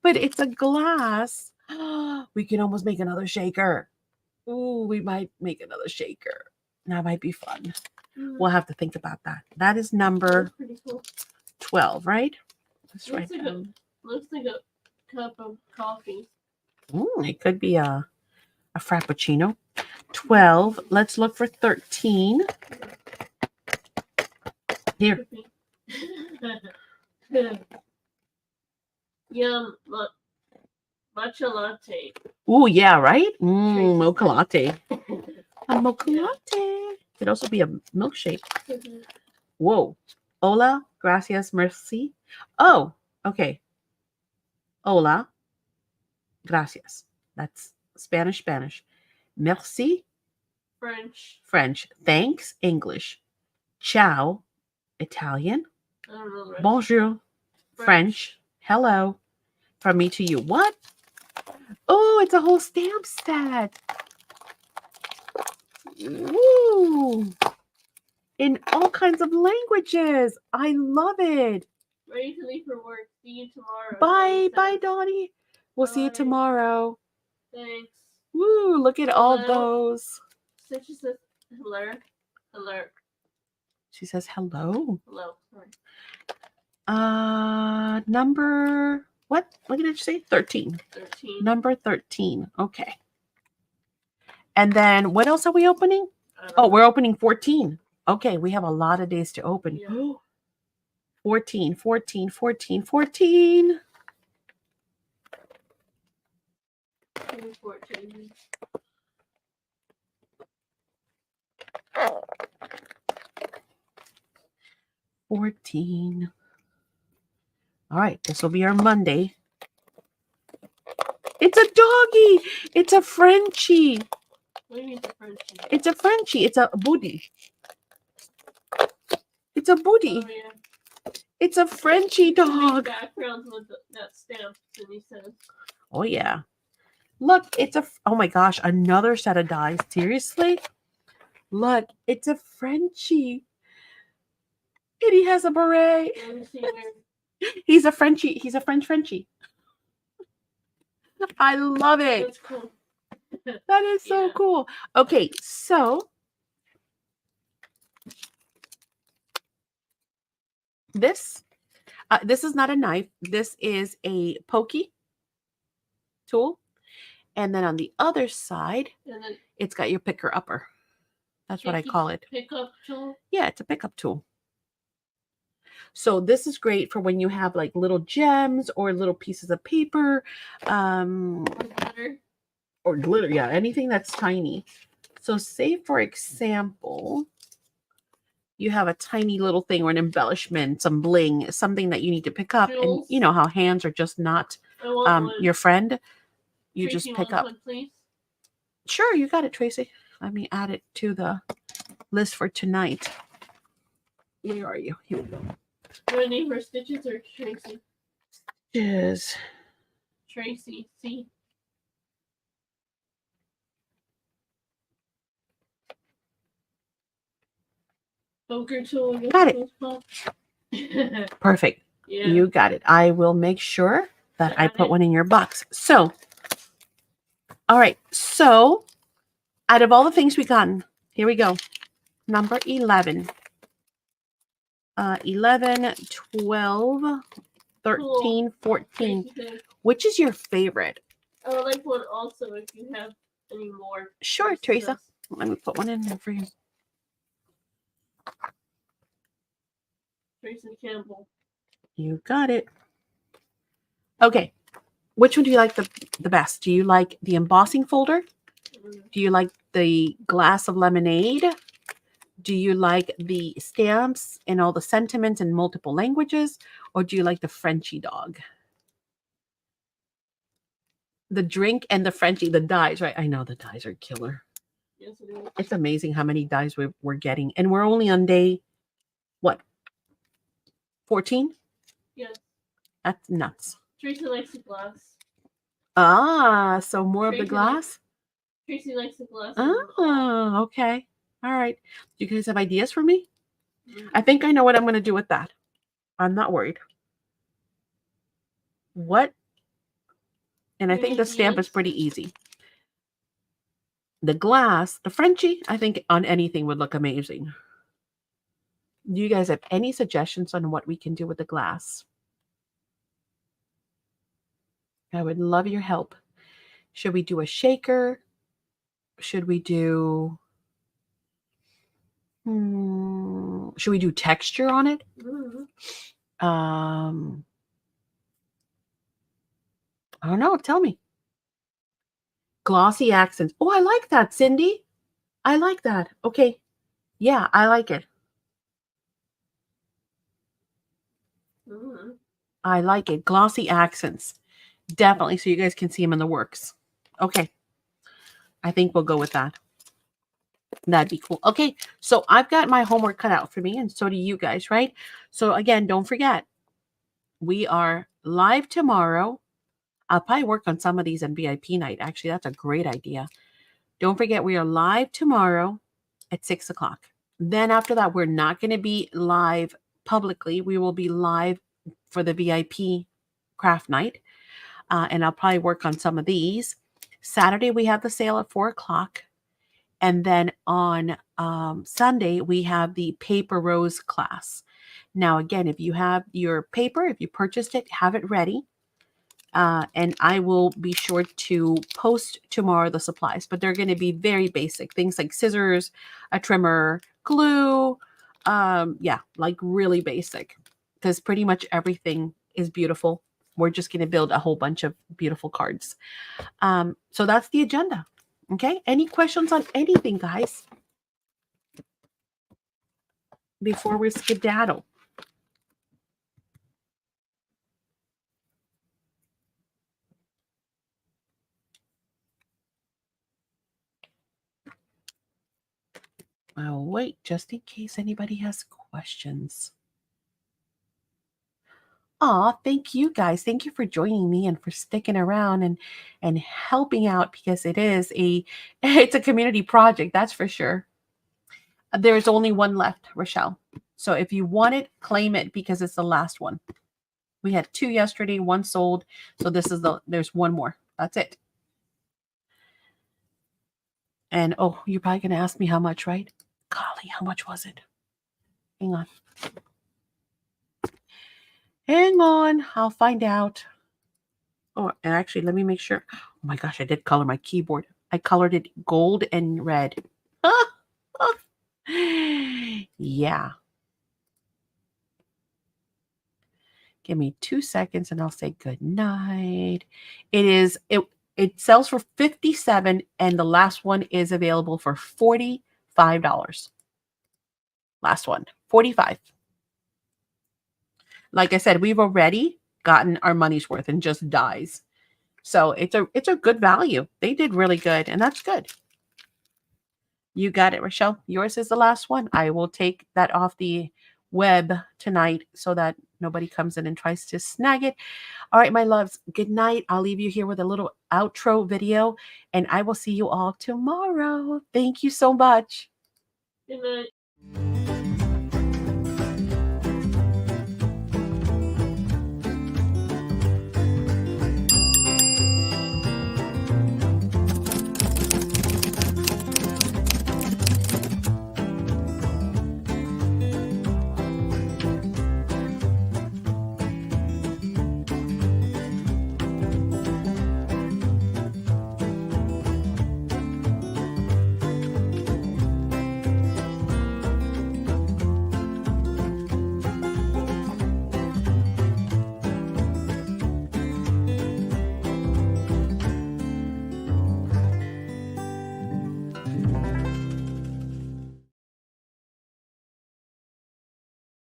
But it's a glass. We can almost make another shaker. Ooh, we might make another shaker. That might be fun. We'll have to think about that. That is number That's pretty cool. 12, right? Let's Looks write like down. Looks like a cup of coffee. It could be a frappuccino. 12. Let's look for 13. Here. Yum, matcha latte. Ooh, yeah, right? Tracy's Mocha latte. A mocha Yeah. latte. Could also be a milkshake. Mhm. Whoa. Hola, gracias, merci. Oh, okay. Hola, gracias. That's Spanish. Merci, French. French. Thanks, English. Ciao, Italian. I don't know the rest. Bonjour, French. Hello. From me to you. What? Oh, it's a whole stamp set. Woo! In all kinds of languages. I love it. Ready to leave for work. See you tomorrow. Bye, Donnie says. Donnie. We'll see you Bye. tomorrow. Thanks. Woo, look at all Hello. those. Since she says hello. Hello. She says hello. Hello. Sorry. Number, what did you say? 13. 13. Number 13. Okay. And then what else are we opening? Oh, we're opening 14. Okay, we have a lot of days to open. Yeah. 14. 14. 14. All right, this will be our Monday. It's a doggy. It's a Frenchie. What do you mean it's a Frenchie? It's a Frenchie. It's a booty. It's a booty. Oh, yeah. It's a Frenchie You can make dog. backgrounds with that stamp, Cindy says. Oh, yeah. Look, it's a, oh my gosh, another set of dies. Seriously? Look, it's a Frenchie. And he has a beret. Let me see where. He's a Frenchie. He's a French Frenchie. I love it. That's cool. That is so Yeah. cool. Okay, so this is not a knife. This is a pokey tool. And then on the other side, And then it's got your picker upper. That's what I call it. Pickup tool. Yeah, it's a pickup tool. So this is great for when you have like little gems or little pieces of paper, or glitter. Yeah, anything that's tiny. So say, for example, you have a tiny little thing or an embellishment, some bling, something that you need to pick up. Jewels. And you know how hands are just not I want one. your friend. You Tracy, just pick up. One, please. Sure, you got it, Tracy. Let me add it to the list for tonight. Where are you? Here we go. Do I name her Stitches or Tracy? Is Tracy. See. Poker tool. Got it. Perfect. Yeah. You got it. I will make sure that I put one in your box. So, all right. So, out of all the things we gotten, here we go. Number 11. 11, 12, 13, 14. Which is your favorite? I would like one also if you have any more. Sure, Teresa. Let me put one in there for you. Tracy Campbell. You got it. Okay. Which one do you like the best? Do you like the embossing folder? Do you like the glass of lemonade? Do you like the stamps and all the sentiments in multiple languages? Or do you like the Frenchie dog? The drink and the Frenchie, the dies, right? I know the dies are killer. Yes, it is. It's amazing how many dies we're getting. And we're only on day, what, 14? Yes. That's nuts. Tracy likes the glass. Ah, so more Tracy of the glass? Tracy likes the glass. Oh, okay. All right. Do you guys have ideas for me? I think I know what I'm going to do with that. I'm not worried. What? And I think the stamp is pretty easy. The glass, the Frenchie, I think on anything would look amazing. Do you guys have any suggestions on what we can do with the glass? I would love your help. Should we do a shaker? Should we do... should we do texture on it? I don't know. Tell me. Glossy accents. Oh, I like that, Cindy. I like that. Okay. Yeah, I like it. I like it. Glossy accents. Definitely. So you guys can see them in the works. Okay. I think we'll go with that. That'd be cool. Okay. So I've got my homework cut out for me, and so do you guys, right? So again, don't forget, we are live tomorrow. I'll probably work on some of these on VIP night. Actually, that's a great idea. Don't forget, we are live tomorrow at 6 o'clock. Then after that, we're not going to be live publicly. We will be live for the VIP craft night. And I'll probably work on some of these. Saturday, we have the sale at 4 o'clock. And then on Sunday, we have the paper rose class. Now, again, if you have your paper, if you purchased it, have it ready. And I will be sure to post tomorrow the supplies, but they're going to be very basic things like scissors, a trimmer, glue. Yeah, like really basic, because pretty much everything is beautiful. We're just going to build a whole bunch of beautiful cards. So that's the agenda. Okay. Any questions on anything, guys? Before we skedaddle. I'll wait just in case anybody has questions. Aw, thank you guys. Thank you for joining me and for sticking around and helping out, because it's a community project, that's for sure. There's only one left, Rochelle. So if you want it, claim it, because it's the last one. We had 2 yesterday, 1 sold. So there's 1 more. That's it. And oh, you're probably going to ask me how much, right? Golly, how much was it? Hang on. Hang on. I'll find out. Oh, and actually, let me make sure. Oh my gosh, I did color my keyboard. I colored it gold and red. Yeah. Give me 2 seconds and I'll say good night. It sells for $57 and the last one is available for $45. Last one, $45. Like I said, we've already gotten our money's worth and just dies. So it's a good value. They did really good, and that's good. You got it, Rochelle. Yours is the last one. I will take that off the web tonight so that nobody comes in and tries to snag it. All right, my loves, good night. I'll leave you here with a little outro video, and I will see you all tomorrow. Thank you so much. Good night.